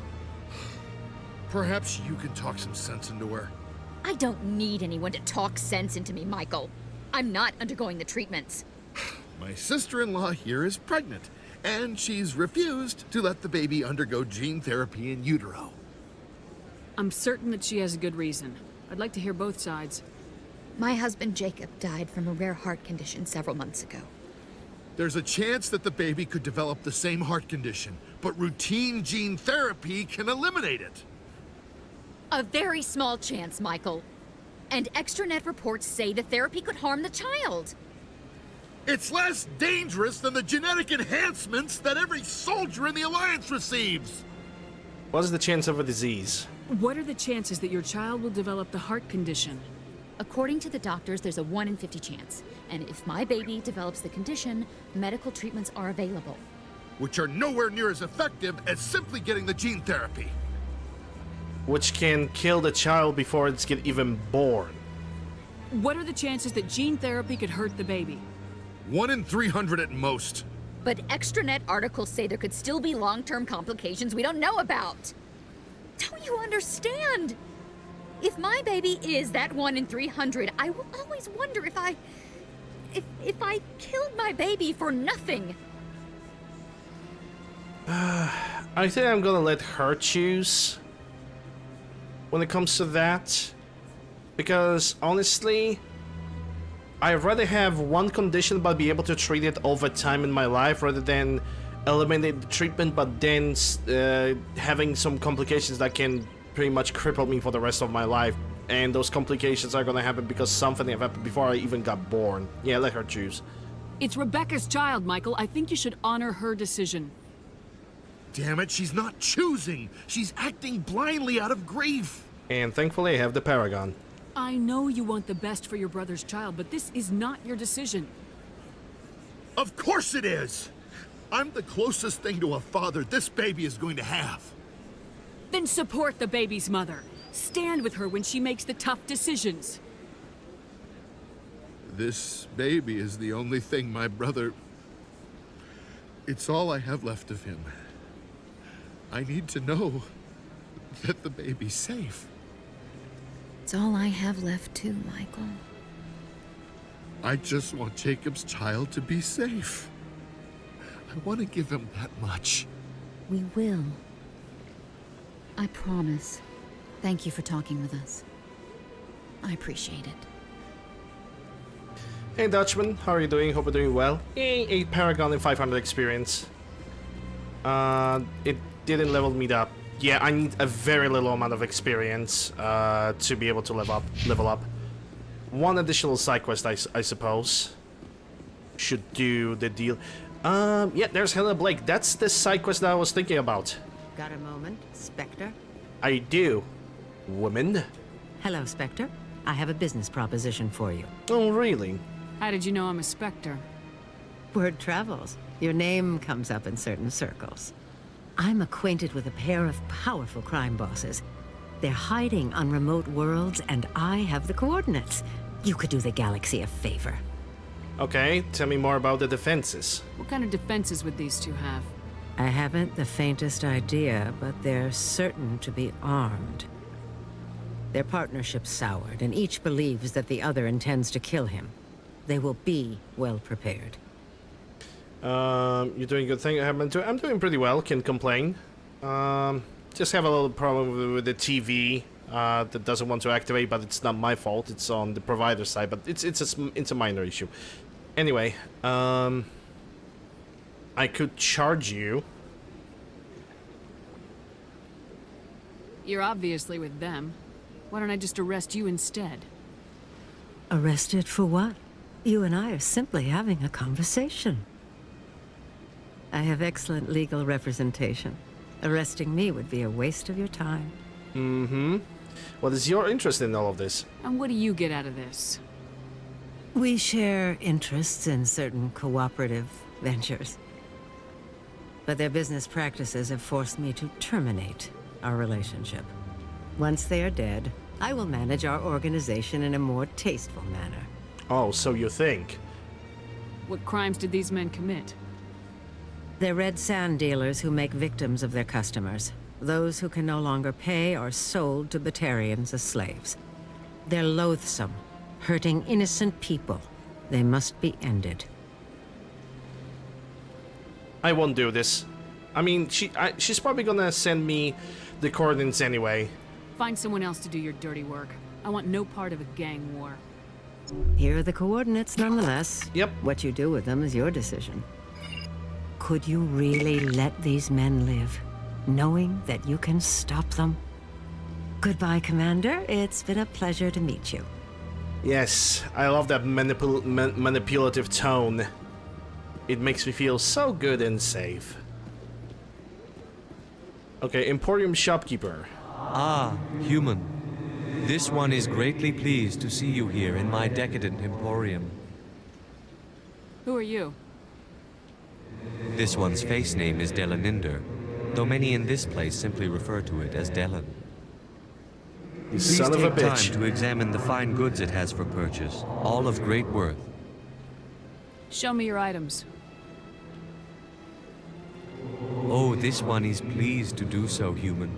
Perhaps you can talk some sense into her. I don't need anyone to talk sense into me, Michael. I'm not undergoing the treatments. My sister-in-law here is pregnant, and she's refused to let the baby undergo gene therapy in utero. I'm certain that she has a good reason. I'd like to hear both sides. My husband Jacob died from a rare heart condition several months ago. There's a chance that the baby could develop the same heart condition, but routine gene therapy can eliminate it. A very small chance, Michael. And extranet reports say the therapy could harm the child. It's less dangerous than the genetic enhancements that every soldier in the Alliance receives. What is the chance of a disease? What are the chances that your child will develop the heart condition? According to the doctors, there's a 1 in 50 chance. And if my baby develops the condition, medical treatments are available. Which are nowhere near as effective as simply getting the gene therapy. Which can kill the child before it's even born. What are the chances that gene therapy could hurt the baby? 1 in 300 at most. But extranet articles say there could still be long-term complications we don't know about. Don't you understand? If my baby is that 1 in 300, I will always wonder if I killed my baby for nothing. I think I'm gonna let her choose when it comes to that, because honestly, I'd rather have one condition but be able to treat it over time in my life rather than eliminate the treatment but then having some complications that can pretty much cripple me for the rest of my life. And those complications are gonna happen because something happened before I even got born. Yeah, let her choose. It's Rebecca's child, Michael. I think you should honor her decision. Damn it, she's not choosing. She's acting blindly out of grief. And thankfully I have the Paragon. I know you want the best for your brother's child, but this is not your decision. Of course it is! I'm the closest thing to a father this baby is going to have. Then support the baby's mother. Stand with her when she makes the tough decisions. This baby is the only thing my brother... It's all I have left of him. I need to know that the baby's safe. It's all I have left too, Michael. I just want Jacob's child to be safe. I want to give him that much. We will. I promise. Thank you for talking with us. I appreciate it. Hey Dutchman, how are you doing? Hope you're doing well. Yay, 8 Paragon and 500 experience. It didn't level me up. Yeah, I need a very little amount of experience to be able to level up. One additional side quest, I suppose, should do the deal. Yeah, there's Helena Blake. That's the side quest that I was thinking about. Got a moment, Spectre? I do. Woman. Hello, Spectre. I have a business proposition for you. Oh, really? How did you know I'm a Spectre? Word travels. Your name comes up in certain circles. I'm acquainted with a pair of powerful crime bosses. They're hiding on remote worlds, and I have the coordinates. You could do the galaxy a favor. Okay, tell me more about the defenses. What kind of defenses would these two have? I haven't the faintest idea, but they're certain to be armed. Their partnership's soured, and each believes that the other intends to kill him. They will be well prepared. You're doing a good thing. I'm doing pretty well, can't complain. Just have a little problem with the TV that doesn't want to activate, but it's not my fault. It's on the provider side, but it's a minor issue. Anyway, I could charge you. You're obviously with them. Why don't I just arrest you instead? Arrested for what? You and I are simply having a conversation. I have excellent legal representation. Arresting me would be a waste of your time. Mm-hmm. What is your interest in all of this? And what do you get out of this? We share interests in certain cooperative ventures. But their business practices have forced me to terminate our relationship. Once they are dead, I will manage our organization in a more tasteful manner. Oh, so you think? What crimes did these men commit? They're red sand dealers who make victims of their customers. Those who can no longer pay are sold to Batarians as slaves. They're loathsome, hurting innocent people. They must be ended. I won't do this. I mean, she's probably gonna send me the coordinates anyway. Find someone else to do your dirty work. I want no part of a gang war. Here are the coordinates nonetheless. Yep. What you do with them is your decision. Could you really let these men live, knowing that you can stop them? Goodbye, Commander. It's been a pleasure to meet you. Yes, I love that manipulative tone. It makes me feel so good and safe. Okay, Emporium shopkeeper. Ah, human. This one is greatly pleased to see you here in my decadent emporium. Who are you? This one's face name is Delaninder, though many in this place simply refer to it as Delan. You Please son of a take bitch. time to examine the fine goods it has for purchase, all of great worth. Show me your items. Oh, this one is pleased to do so, human.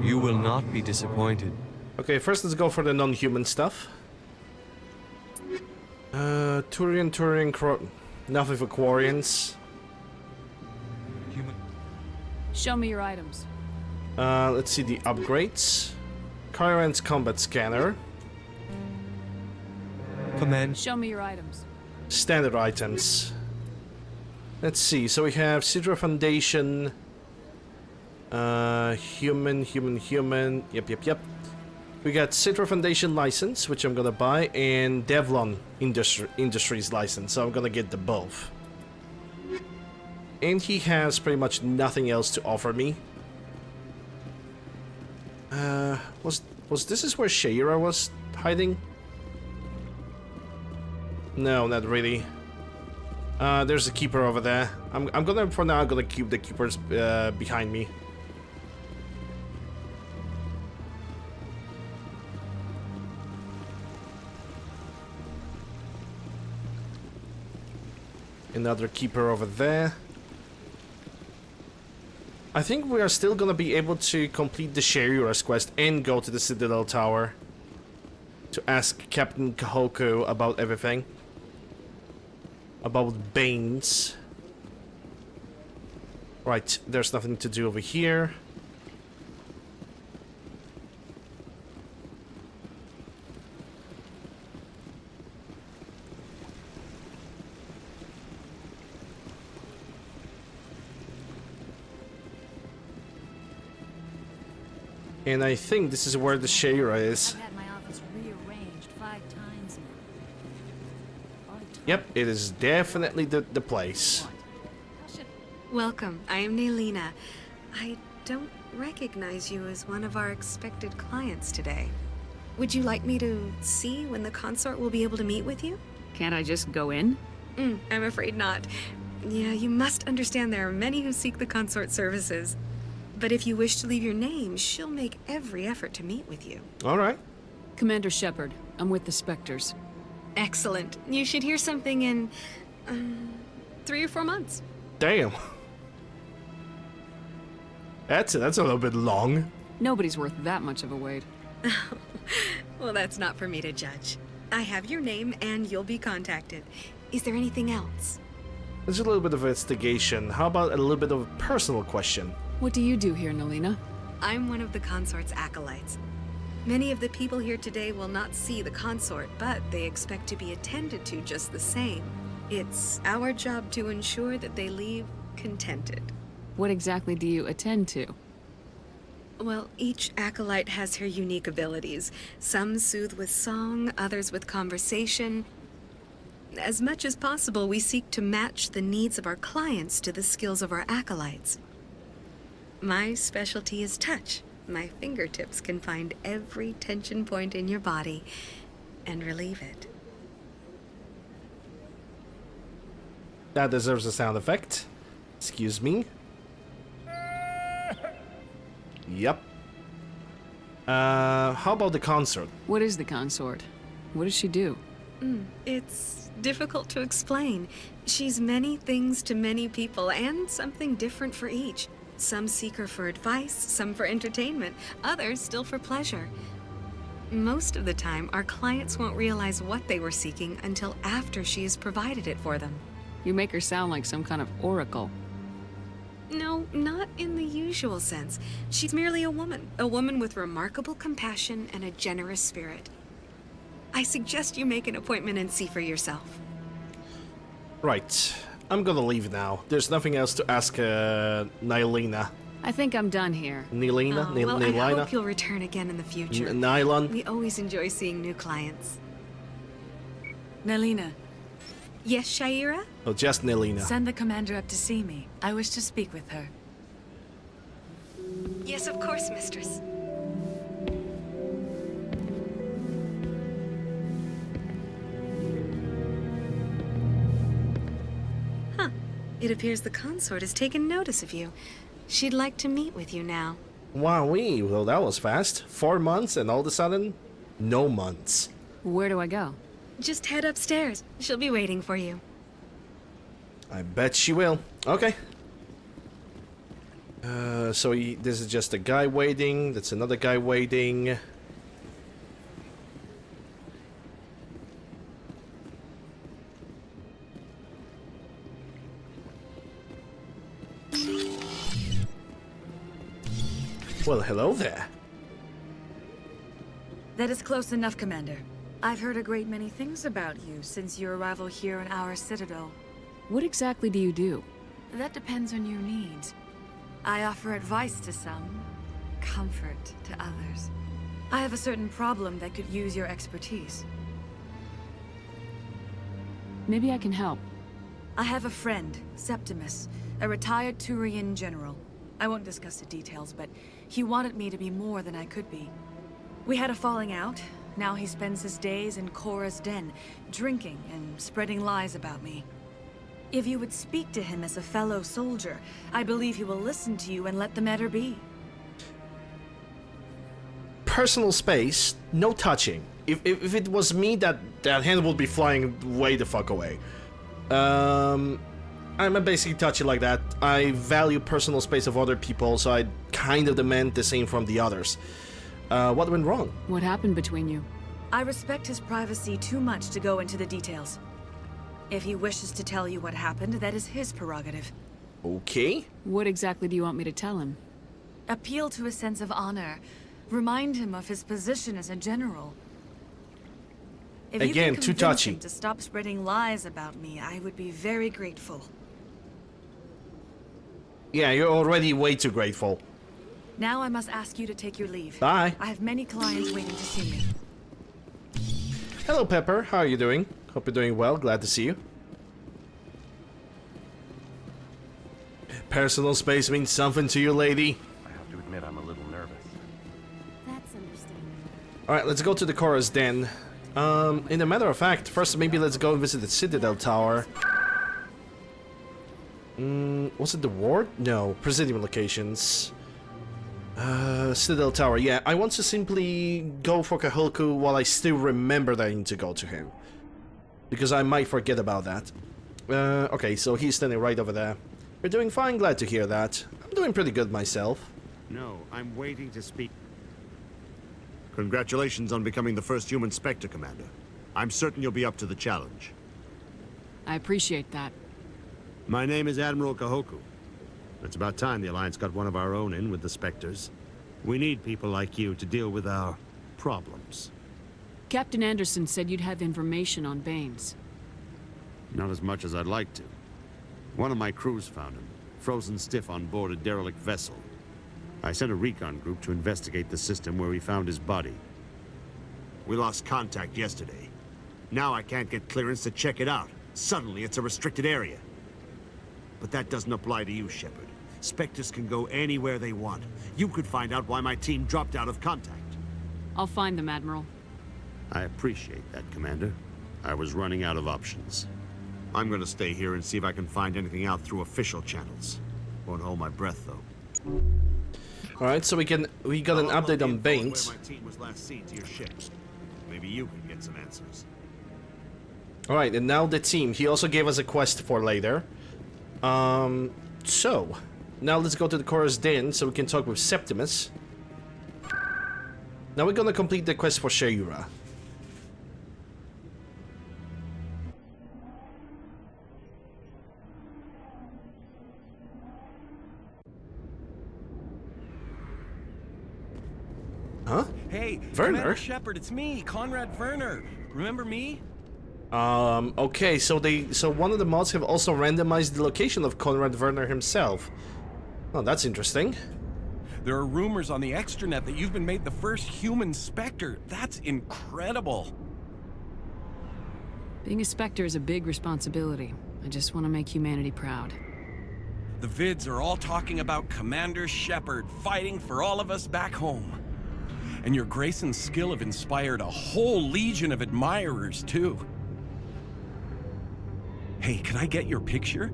You will not be disappointed. Okay, first let's go for the non-human stuff. Turian, nothing for Quarians. Human. Show me your items. Let's see the upgrades. Kyran's combat scanner. Command. Show me your items. Standard items. Let's see, so we have Sidra Foundation. Human. Yep. We got Sidra Foundation license, which I'm gonna buy, and Devlon Industries license, so I'm gonna get the both. And he has pretty much nothing else to offer me. Was this is where Shaira was hiding? No, not really. There's a keeper over there. I'm gonna, for now, I'm gonna keep the keepers behind me. Another keeper over there. I think we are still gonna be able to complete the Shaira's quest and go to the Citadel Tower to ask Captain Kahoko about everything. About Banes. Right, there's nothing to do over here. And I think this is where the Shaira is. I've had my office rearranged 5 times now. Yep, it is definitely the place. Welcome. I am Naylina. I don't recognize you as one of our expected clients today. Would you like me to see when the consort will be able to meet with you? Can't I just go in? I'm afraid not. Yeah, you must understand there are many who seek the consort services. But if you wish to leave your name, she'll make every effort to meet with you. All right. Commander Shepard, I'm with the Spectres. Excellent. You should hear something in 3 or 4 months. Damn. That's a little bit long. Nobody's worth that much of a wait. Well, that's not for me to judge. I have your name and you'll be contacted. Is there anything else? There's a little bit of investigation. How about a little bit of a personal question? What do you do here, Naylina? I'm one of the consort's acolytes. Many of the people here today will not see the consort, but they expect to be attended to just the same. It's our job to ensure that they leave contented. What exactly do you attend to? Well, each acolyte has her unique abilities. Some soothe with song, others with conversation. As much as possible, we seek to match the needs of our clients to the skills of our acolytes. My specialty is touch. My fingertips can find every tension point in your body and relieve it. That deserves a sound effect. Excuse me. Yep. How about the consort? What is the consort? What does she do? It's difficult to explain. She's many things to many people, and something different for each. Some seek her for advice, some for entertainment, others still for pleasure. Most of the time, our clients won't realize what they were seeking until after she has provided it for them. You make her sound like some kind of oracle. No, not in the usual sense. She's merely a woman with remarkable compassion and a generous spirit. I suggest you make an appointment and see for yourself. Right. I'm gonna leave now. There's nothing else to ask Nylena. I think I'm done here. Nylena? Well, I Nylena? hope you'll return again in the future. Nylon? We always enjoy seeing new clients. Nalina. Yes, Shaira? Oh, just Nylena. Send the commander up to see me. I wish to speak with her. Yes, of course, mistress. Huh. It appears the consort has taken notice of you. She'd like to meet with you now. Wowee, well that was fast. 4 months and all of a sudden, no months. Where do I go? Just head upstairs. She'll be waiting for you. I bet she will. Okay. This is just a guy waiting. That's another guy waiting. Well, hello there. That is close enough, Commander. I've heard a great many things about you since your arrival here in our citadel. What exactly do you do? That depends on your needs. I offer advice to some, comfort to others. I have a certain problem that could use your expertise. Maybe I can help. I have a friend, Septimus, a retired Turian general. I won't discuss the details, but he wanted me to be more than I could be. We had a falling out. Now he spends his days in Korra's den, drinking and spreading lies about me. If you would speak to him as a fellow soldier, I believe he will listen to you and let the matter be. Personal space, no touching. If it was me, that hand would be flying way the fuck away. I'm basically touchy like that. I value personal space of other people, so I kind of demand the same from the others. What went wrong? What happened between you? I respect his privacy too much to go into the details. If he wishes to tell you what happened, that is his prerogative. Okay. What exactly do you want me to tell him? Appeal to his sense of honor. Remind him of his position as a general. If Again, you can too convince touchy. him to stop spreading lies about me, I would be very grateful. Yeah, you're already way too grateful. Now I must ask you to take your leave. Bye. I have many clients waiting to see me. Hello, Pepper. How are you doing? Hope you're doing well. Glad to see you. Personal space means something to you, lady. I have to admit I'm a little nervous. That's understandable. Alright, let's go to the Korra's den. In a matter of fact, first maybe let's go and visit the Citadel Tower. Was it the ward? No, Presidium locations. Citadel Tower, yeah. I want to simply go for Kahulku while I still remember that I need to go to him. Because I might forget about that. Okay, so he's standing right over there. You're doing fine, glad to hear that. I'm doing pretty good myself. No, I'm waiting to speak. Congratulations on becoming the first human Spectre, Commander. I'm certain you'll be up to the challenge. I appreciate that. My name is Admiral Kahoku. It's about time the Alliance got one of our own in with the Spectres. We need people like you to deal with our problems. Captain Anderson said you'd have information on Baines. Not as much as I'd like to. One of my crews found him, frozen stiff on board a derelict vessel. I sent a recon group to investigate the system where we found his body. We lost contact yesterday. Now I can't get clearance to check it out. Suddenly it's a restricted area. But that doesn't apply to you, Shepard. Spectres can go anywhere they want. You could find out why my team dropped out of contact. I'll find them, Admiral. I appreciate that, Commander. I was running out of options. I'm gonna stay here and see if I can find anything out through official channels. Won't hold my breath, though. Alright, so we got an update on Baines. Where my team was last seen to your ship. Maybe you can get some answers. Alright, and now the team. He also gave us a quest for later. So, now let's go to the Korra's den so we can talk with Septimus. Now we're gonna complete the quest for Shaira. Huh? Hey, Werner? Commander Shepard, it's me, Conrad Werner. Remember me? Okay, so one of the mods have also randomized the location of Conrad Werner himself. Oh, that's interesting. There are rumors on the extranet that you've been made the first human Spectre. That's incredible. Being a Spectre is a big responsibility. I just want to make humanity proud. The vids are all talking about Commander Shepard fighting for all of us back home. And your grace and skill have inspired a whole legion of admirers, too. Hey, can I get your picture?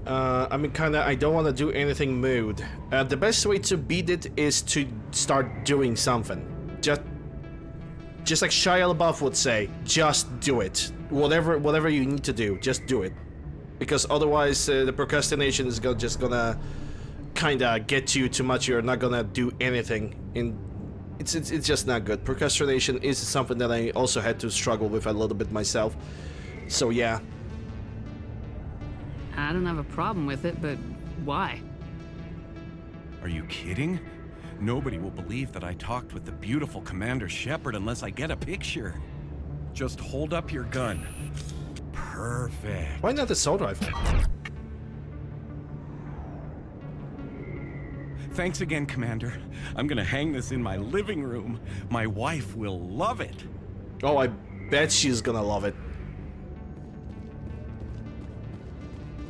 I mean, kinda, I don't want to do anything mood. The best way to beat it is to start doing something. Just like Shia LaBeouf would say, just do it. Whatever you need to do, just do it. Because otherwise, the procrastination is just gonna kinda get to you too much. You're not gonna do anything. It's just not good. Procrastination is something that I also had to struggle with a little bit myself. So yeah. I don't have a problem with it, but why? Are you kidding? Nobody will believe that I talked with the beautiful Commander Shepard unless I get a picture. Just hold up your gun. Perfect. Why not the assault rifle? Thanks again, Commander. I'm gonna hang this in my living room. My wife will love it. Oh, I bet she's gonna love it.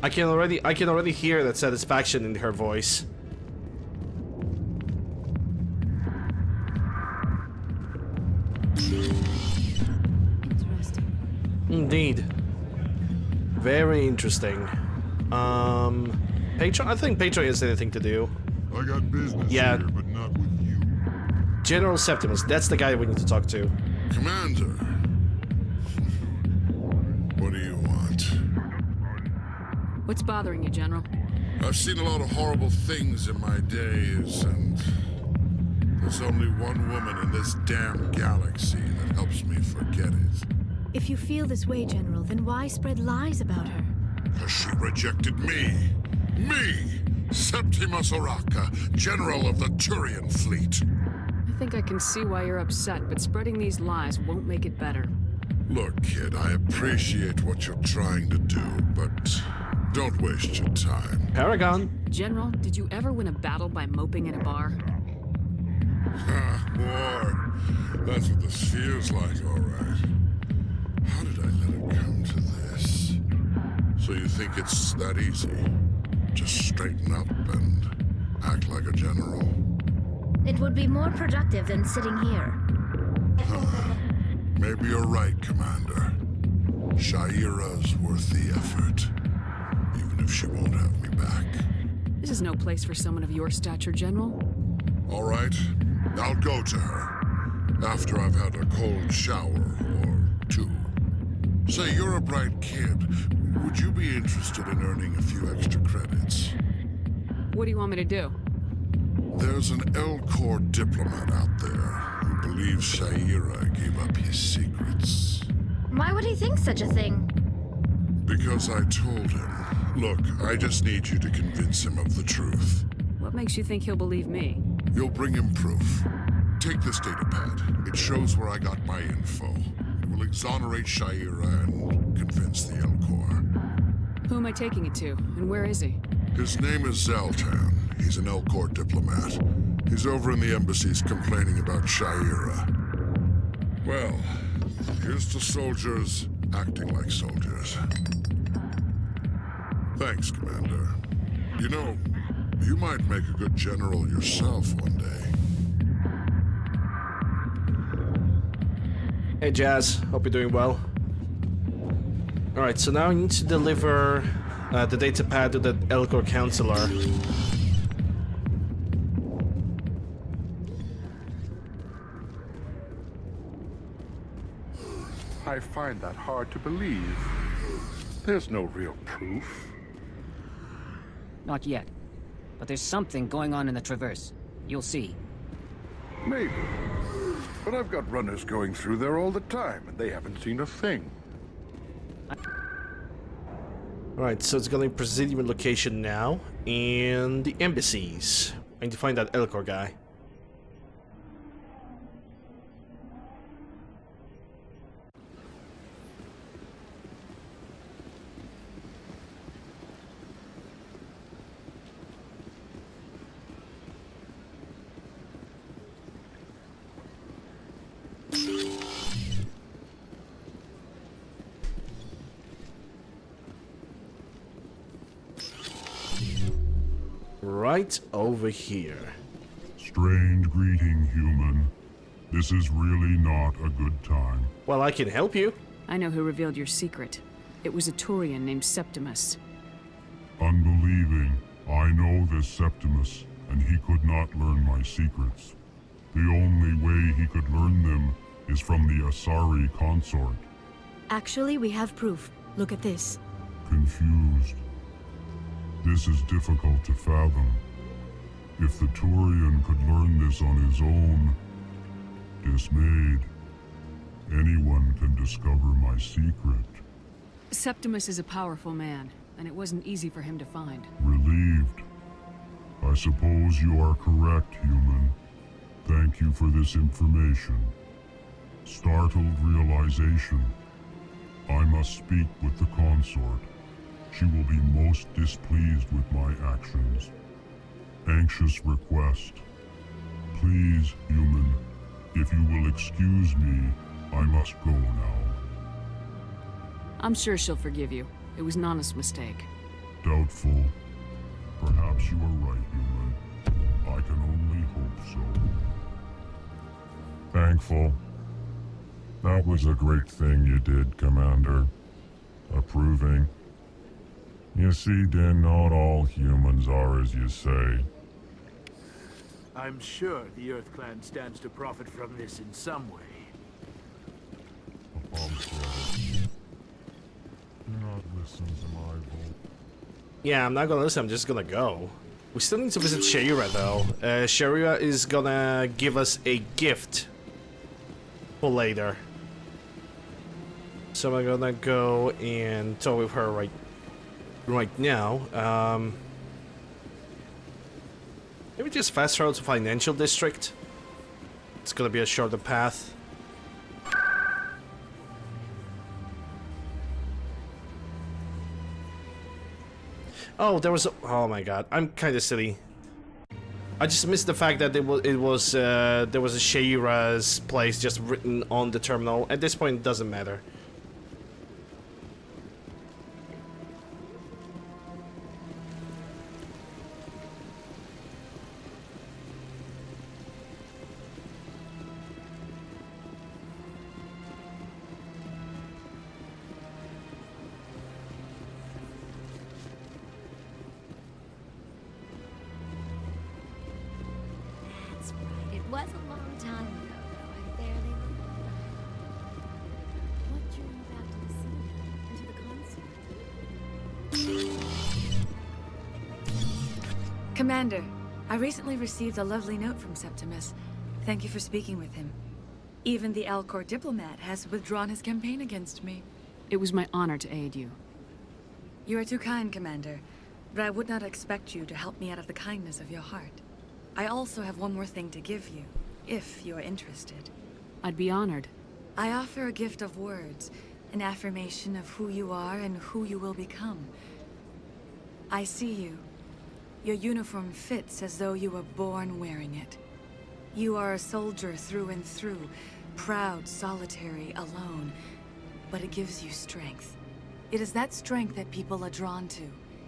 I can already hear that satisfaction in her voice. Interesting. Indeed. Very interesting. Patron? I think Patron has anything to do. I got business Yeah. here, but not with you. General Septimus, that's the guy we need to talk to. Commander. What do you want? What's bothering you, General? I've seen a lot of horrible things in my days, and there's only one woman in this damn galaxy that helps me forget it. If you feel this way, General, then why spread lies about her? Because she rejected me. Me! Septimus Oraka, General of the Turian Fleet. I think I can see why you're upset, but spreading these lies won't make it better. Look, kid, I appreciate what you're trying to do, but don't waste your time. Paragon. General, did you ever win a battle by moping in a bar? Ha, boy. That's what this feels like, all right. How did I let it come to this? So you think it's that easy? Just straighten up and act like a general? It would be more productive than sitting here. Maybe you're right, Commander. Shaira's worth the effort, even if she won't have me back. This is no place for someone of your stature, General. All right, I'll go to her after I've had a cold shower or two. Say, you're a bright kid. Would you be interested in earning a few extra credits? What do you want me to do? There's an Elcor diplomat out there who believes Shaira gave up his secrets. Why would he think such a thing? Because I told him. Look, I just need you to convince him of the truth. What makes you think he'll believe me? You'll bring him proof. Take this data pad. It shows where I got my info. It will exonerate Shaira and convince the Elcor. Who am I taking it to, and where is he? His name is Zaltan. He's an Elcor diplomat. He's over in the embassies complaining about Shaira. Well, here's to soldiers acting like soldiers. Thanks, Commander. You know, you might make a good general yourself one day. Hey Jazz, hope you're doing well. Alright, so now I need to deliver the data pad to the Elcor counselor. I find that hard to believe. There's no real proof. Not yet. But there's something going on in the Traverse. You'll see. Maybe. But I've got runners going through there all the time, and they haven't seen a thing. Alright, so it's gonna be Presidium location now, and the embassies. I need to find that Elcor guy. right over here. Strange greeting, human. This is really not a good time. Well, I can help you. I know who revealed your secret. It was a Turian named Septimus. Unbelieving, I know this Septimus, and he could not learn my secrets. The only way he could learn them is from the Asari consort. Actually, we have proof. Look at this. Confused. This is difficult to fathom. If the Turian could learn this on his own, dismayed, anyone can discover my secret. Septimus is a powerful man, and it wasn't easy for him to find. Relieved. I suppose you are correct, human. Thank you for this information. Startled realization. I must speak with the consort. She will be most displeased with my actions. Anxious request. Please, human, if you will excuse me, I must go now. I'm sure she'll forgive you. It was an honest mistake. Doubtful. Perhaps you are right, human. I can only hope so. Thankful. That was a great thing you did, Commander. Approving. You see, Din, not all humans are as you say. I'm sure the Earth Clan stands to profit from this in some way. Do not listen to my voice. Yeah, I'm not gonna listen, I'm just gonna go. We still need to visit Shaira though. Shaira is gonna give us a gift for later. So I'm gonna go and talk with her right now. Maybe just fast travel to Financial District. It's gonna be a shorter path. Oh, there was a, oh my god, I'm kind of silly. I just missed the fact that there was a Shaira's place just written on the terminal. At this point, it doesn't matter. It was a long time ago, though I barely remember. What drew you back to the scene, and to the concert? Commander, I recently received a lovely note from Septimus. Thank you for speaking with him. Even the Alcor diplomat has withdrawn his campaign against me. It was my honor to aid you. You are too kind, Commander, but I would not expect you to help me out of the kindness of your heart. I also have one more thing to give you, if you are interested. I'd be honored. I offer a gift of words, an affirmation of who you are and who you will become. I see you. Your uniform fits as though you were born wearing it. You are a soldier through and through, proud, solitary, alone, but it gives you strength. It is that strength that people are drawn to.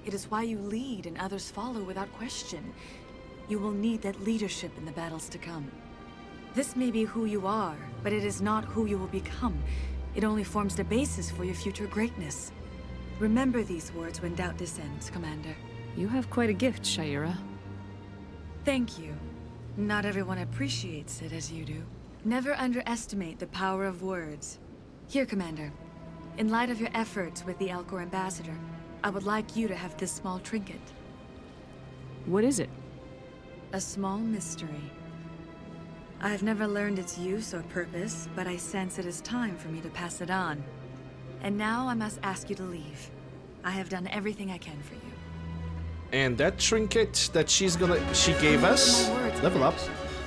It is why you lead and others follow without question. You will need that leadership in the battles to come. This may be who you are, but it is not who you will become. It only forms the basis for your future greatness. Remember these words when doubt descends, Commander. You have quite a gift, Shaira. Thank you. Not everyone appreciates it as you do. Never underestimate the power of words. Here, Commander. In light of your efforts with the Alcor ambassador, I would like you to have this small trinket. What is it? A small mystery. I have never learned its use or purpose, but I sense it is time for me to pass it on. And now I must ask you to leave. I have done everything I can for you. And that trinket that she gave us, level up.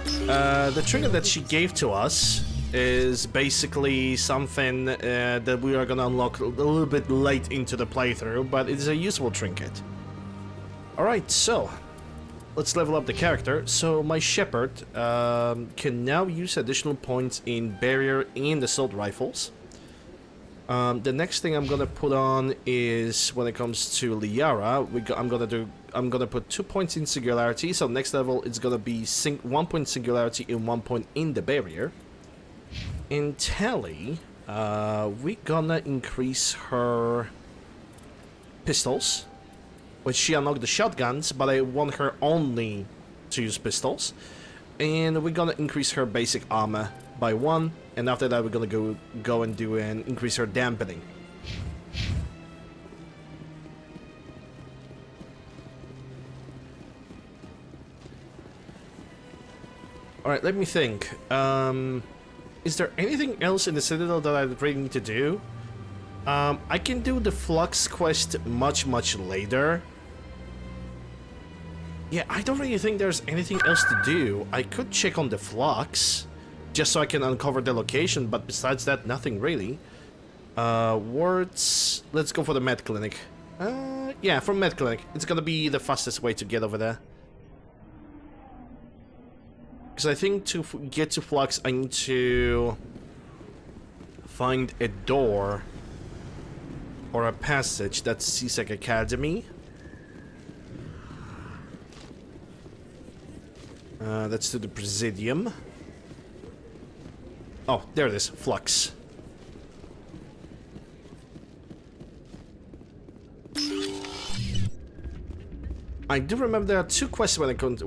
The trinket that she gave to us is basically something that we are gonna unlock a little bit late into the playthrough, but it's a useful trinket. Alright, so let's level up the character. So my shepherd can now use additional points in barrier and assault rifles. The next thing I'm gonna put on is when it comes to Liara, I'm gonna put 2 points in singularity. So next level it's gonna be 1 point singularity and 1 point in the barrier. In Tally, we're gonna increase her pistols, which she unlocked the shotguns, but I want her only to use pistols. And we're gonna increase her basic armor by 1, and after that we're gonna go and do an increase her dampening. Alright, let me think. Is there anything else in the Citadel that I really need to do? I can do the Flux quest much later. Yeah, I don't really think there's anything else to do. I could check on the Flux, just so I can uncover the location, but besides that, nothing really. Wards... Let's go for the med clinic. Yeah, from med clinic. It's gonna be the fastest way to get over there. Because I think to get to Flux, I need to find a door or a passage. That's CSEC Academy. That's to the Presidium. Oh, there it is. Flux. I do remember there are 2 quests when it comes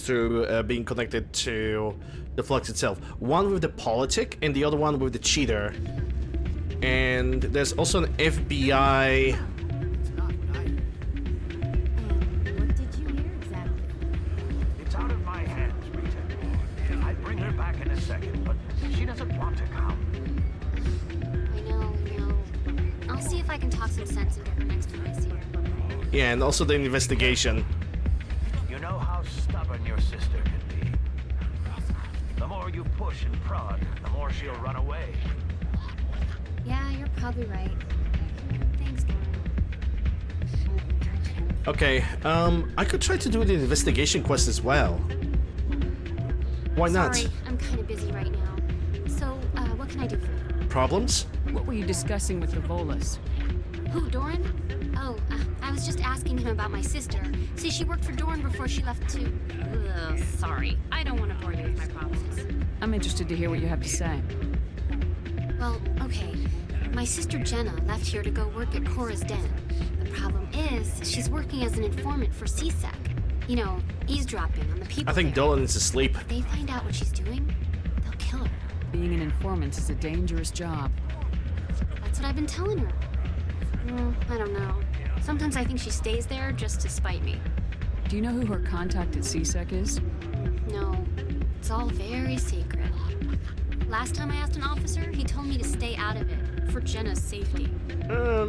to being connected to the Flux itself. One with the politic and the other one with the cheater. And there's also an FBI... What did you hear exactly? It's out of my hands, Rita. I'd bring her back in a second, but she doesn't want to come. I know. I'll see if I can talk some sense into her next time I see her. Yeah, and also the investigation. You know how stubborn your sister can be. The more you push and prod, the more she'll run away. Yeah, you're probably right. Thanks, Lauren. Okay, I could try to do the investigation quest as well. Why not? Sorry, I'm kind of busy right now. So, what can I do for you? Problems? What were you discussing with the Volus? Who, Doran? Oh, I was just asking him about my sister. See, she worked for Doran before she left to... Ugh, sorry. I don't want to bore you with my problems. I'm interested to hear what you have to say. Well, okay. My sister Jenna left here to go work at Cora's Den. The problem is, she's working as an informant for CSEC. You know, eavesdropping on the people I think there. Dolan is asleep. If they find out what she's doing, they'll kill her. Being an informant is a dangerous job. That's what I've been telling her. I don't know. Sometimes I think she stays there just to spite me. Do you know who her contact at CSEC is? No, it's all very secret. Last time I asked an officer, he told me to stay out of it, for Jenna's safety.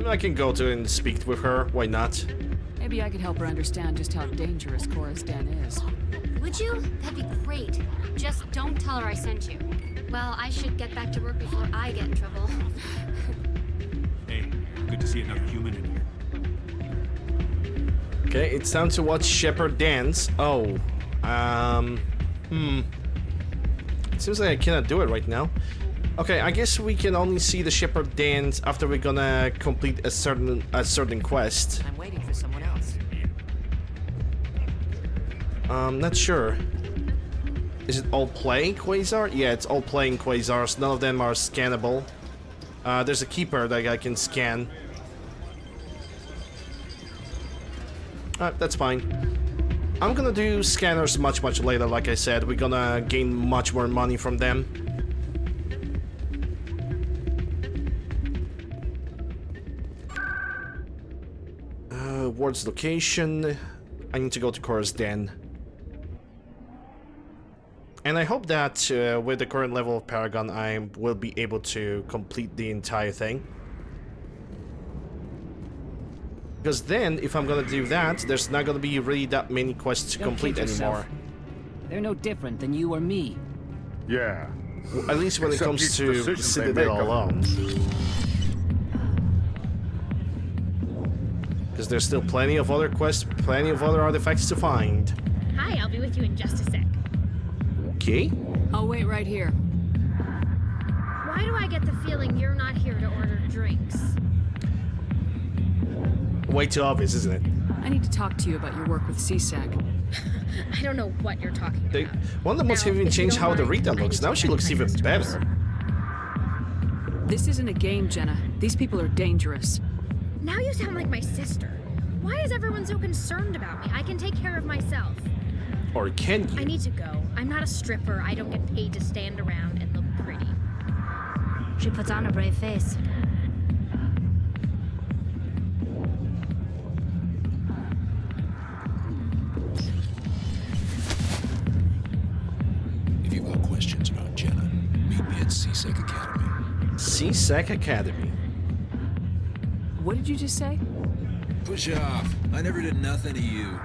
I can go to and speak with her. Why not? Maybe I could help her understand just how dangerous Cora's Den is. Would you? That'd be great. Just don't tell her I sent you. Well, I should get back to work before I get in trouble. Hey, good to see another human in here. Okay, it's time to watch Shepard dance. Oh, it seems like I cannot do it right now. Okay, I guess we can only see the Shepard dance after we're gonna complete a certain quest. I'm waiting for someone else. Not sure. Is it all playing Quasar? Yeah, it's all playing Quasars. None of them are scannable. There's a keeper that I can scan. That's fine. I'm gonna do scanners much later, like I said. We're gonna gain much more money from them. Ward's location. I need to go to Cora's Den. And I hope that with the current level of Paragon, I will be able to complete the entire thing. Because then, if I'm gonna do that, there's not gonna be really that many quests to complete anymore. They're no different than you or me. Yeah. Well, at least when it comes to Citadel alone. Because there's still plenty of other quests, plenty of other artifacts to find. Hi, I'll be with you in just a sec. Okay. I'll wait right here. Why Why do I get the feeling you're not here to order drinks? Way too obvious, isn't it? I need to talk to you about your work with CSAC. I don't know what you're talking about. One of them must have even changed how the Rita looks. Now she looks even better. This isn't a game, Jenna. These people are dangerous. Now you sound like my sister. Why is everyone so concerned about me? I can take care of myself. Or can you? I need to go. I'm not a stripper. I don't get paid to stand around and look pretty. She puts on a brave face. If you've got questions about Jenna, meet me at CSEC Academy. CSEC Academy. What did you just say? Push off. I never did nothing to you.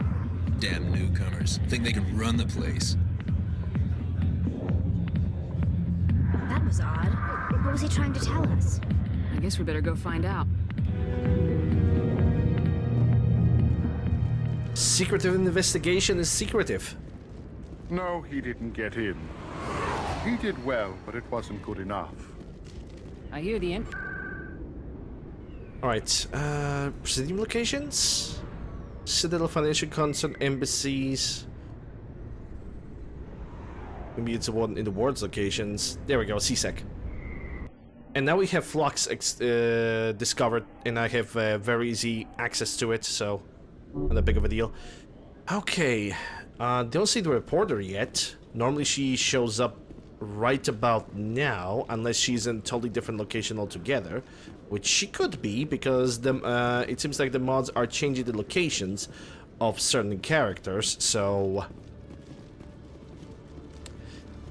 Damn newcomers. Think they can run the place. That was odd. What was he trying to tell us? I guess we better go find out. Secretive investigation is secretive. No, he didn't get in. He did well, but it wasn't good enough. I hear the end. Alright, presidium locations? Citadel Financial Concern, embassies. Maybe it's the one in the wards locations. There we go, CSEC. And now we have Flux discovered, and I have very easy access to it, so not that big of a deal. Okay, don't see the reporter yet. Normally she shows up right about now, unless she's in a totally different location altogether, which she could be, because the it seems like the mods are changing the locations of certain characters, so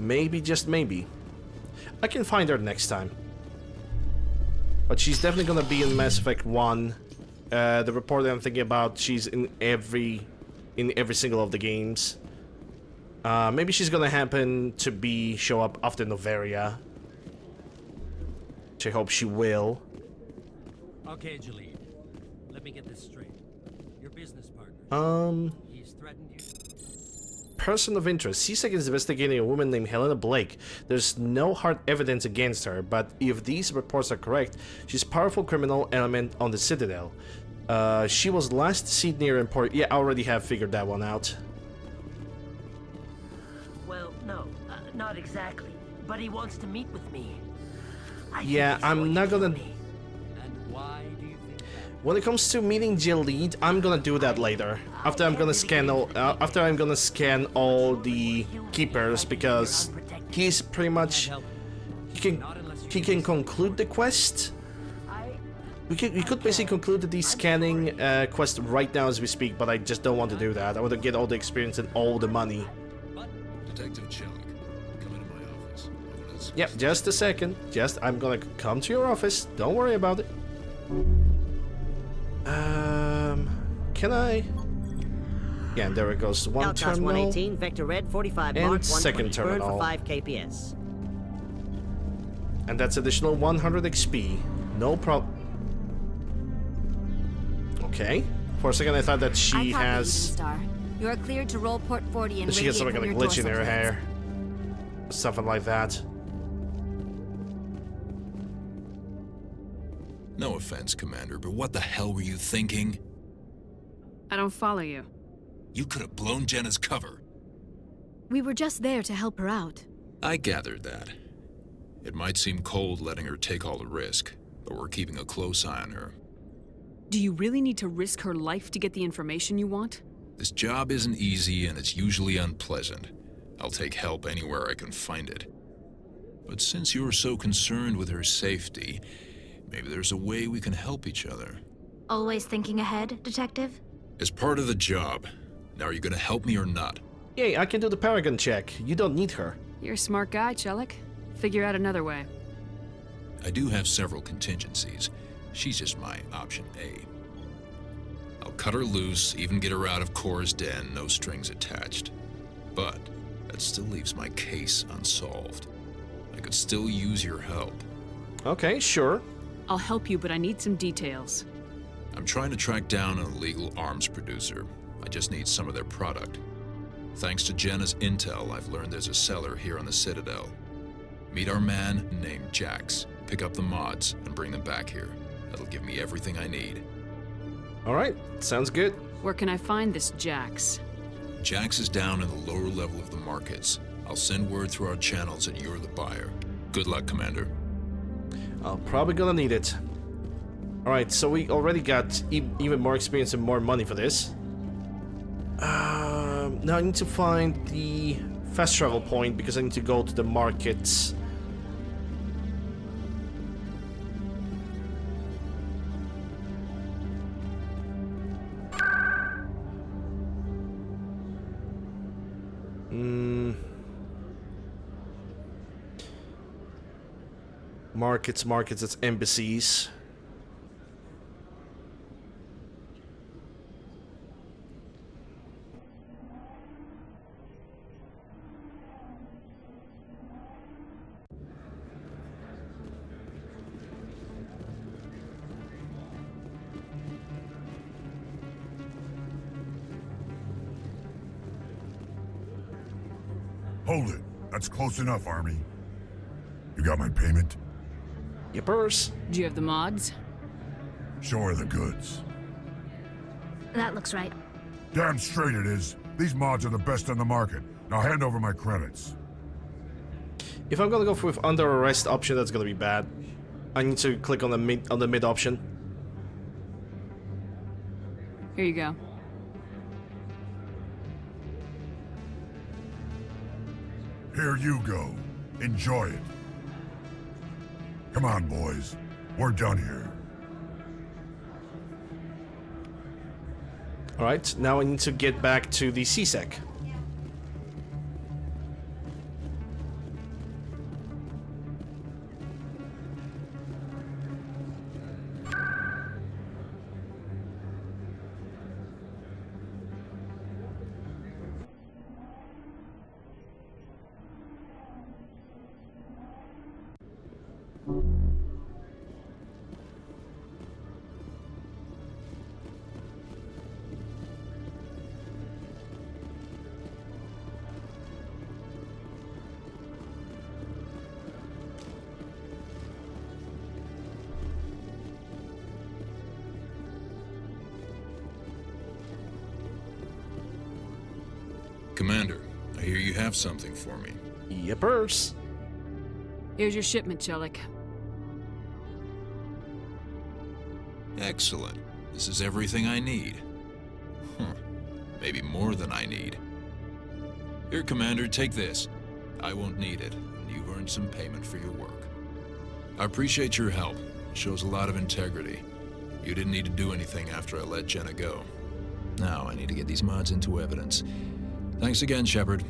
maybe, just maybe, I can find her next time. But she's definitely gonna be in Mass Effect 1. The reporter I'm thinking about, she's in every single of the games. Maybe she's gonna happen to show up after Noveria, which I hope she will. Okay, Jalid. Let me get this straight. Your business partner. He's threatened you. Person of interest. CSEC is investigating a woman named Helena Blake. There's no hard evidence against her, but if these reports are correct, she's a powerful criminal element on the Citadel. She was last seen near Emporium. Yeah, I already have figured that one out. Well, no, not exactly. But he wants to meet with me. Yeah, I'm not gonna... Why do you think that? When it comes to meeting Jalid, I'm gonna do that later. After I'm gonna scan all the keepers, because he's pretty much he can conclude the quest. We could basically conclude the scanning quest right now as we speak, but I just don't want to do that. I want to get all the experience and all the money. Detective Chelik, come into my office. Yep, just a second. I'm gonna come to your office. Don't worry about it. Can I? Yeah, there it goes. One Outcast terminal. 118, Vector Red, 45 and Mark, second 120, terminal. burn for 5 KPS. And that's additional 100 XP. No problem. Okay. For a second, I thought that she has. Star. You are cleared to roll port 40 and That she has some kind of glitch in her hair. Something like that. No offense, Commander, but what the hell were you thinking? I don't follow you. You could have blown Jenna's cover. We were just there to help her out. I gathered that. It might seem cold letting her take all the risk, but we're keeping a close eye on her. Do you really need to risk her life to get the information you want? This job isn't easy and it's usually unpleasant. I'll take help anywhere I can find it. But since you're so concerned with her safety, maybe there's a way we can help each other. Always thinking ahead, Detective? It's part of the job. Now, are you gonna help me or not? Yay, I can do the Paragon check. You don't need her. You're a smart guy, Chelik. Figure out another way. I do have several contingencies. She's just my option A. I'll cut her loose, even get her out of Cora's den, no strings attached. But that still leaves my case unsolved. I could still use your help. Okay, sure. I'll help you, but I need some details. I'm trying to track down an illegal arms producer. I just need some of their product. Thanks to Jenna's intel, I've learned there's a seller here on the Citadel. Meet our man named Jax. Pick up the mods and bring them back here. That'll give me everything I need. Alright, sounds good. Where can I find this Jax? Jax is down in the lower level of the markets. I'll send word through our channels that you're the buyer. Good luck, Commander. I'm probably gonna need it. Alright, so we already got even more experience and more money for this. Now I need to find the fast travel point because I need to go to the markets. Markets, it's embassies. Hold it. That's close enough, Army. You got my payment? Your purse. Do you have the mods? Show her the goods. That looks right. Damn straight it is. These mods are the best on the market. Now hand over my credits. If I'm gonna go with under arrest option, that's gonna be bad. I need to click on the mid option. Here you go. Here you go. Enjoy it. Come on, boys. We're done here. Alright, now I need to get back to the CSEC. Commander, I hear you have something for me. Yippers. Here's your shipment, Chelik. Excellent. This is everything I need. Maybe more than I need. Here, Commander, take this. I won't need it, and you've earned some payment for your work. I appreciate your help. It shows a lot of integrity. You didn't need to do anything after I let Jenna go. Now I need to get these mods into evidence. Thanks again, Shepard.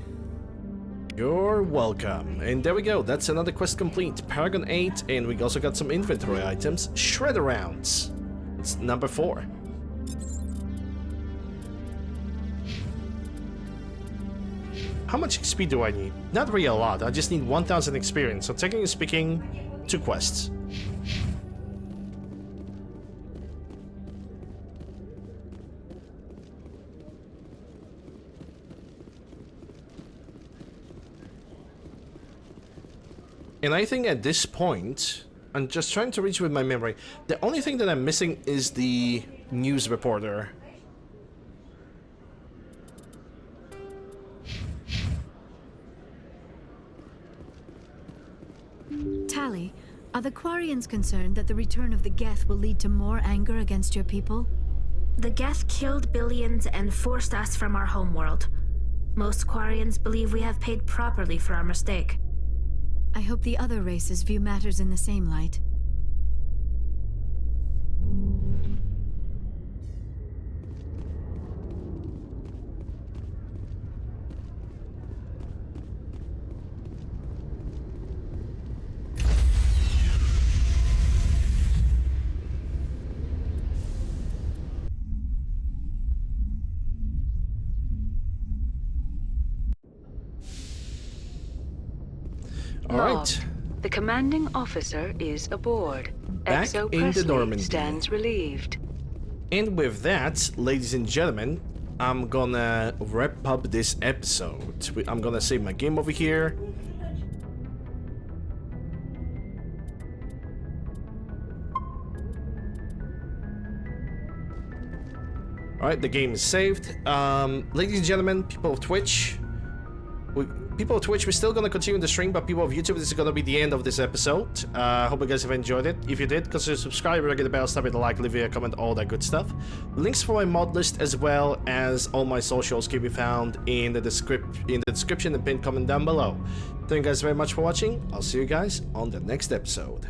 You're welcome. And there we go, that's another quest complete. Paragon 8, and we also got some inventory items. Shredder rounds. It's number 4. How much XP do I need? Not really a lot, I just need 1000 experience, so technically speaking, 2 quests. And I think at this point, I'm just trying to reach with my memory, the only thing that I'm missing is the news reporter. Tali, are the Quarians concerned that the return of the Geth will lead to more anger against your people? The Geth killed billions and forced us from our homeworld. Most Quarians believe we have paid properly for our mistake. I hope the other races view matters in the same light. All right. The commanding officer is aboard. Back Exo in the Presley Normandy. stands relieved. And with that, ladies and gentlemen, I'm gonna wrap up this episode. I'm gonna save my game over here. Alright, the game is saved. Ladies and gentlemen, people of Twitch, we're still gonna continue the stream, but people of YouTube, this is gonna be the end of this episode. Hope you guys have enjoyed it. If you did, consider subscribing, ring the bell, stop it, a like, leave a comment, all that good stuff. Links for my mod list as well as all my socials can be found in the description and pinned comment down below. Thank you guys very much for watching. I'll see you guys on the next episode.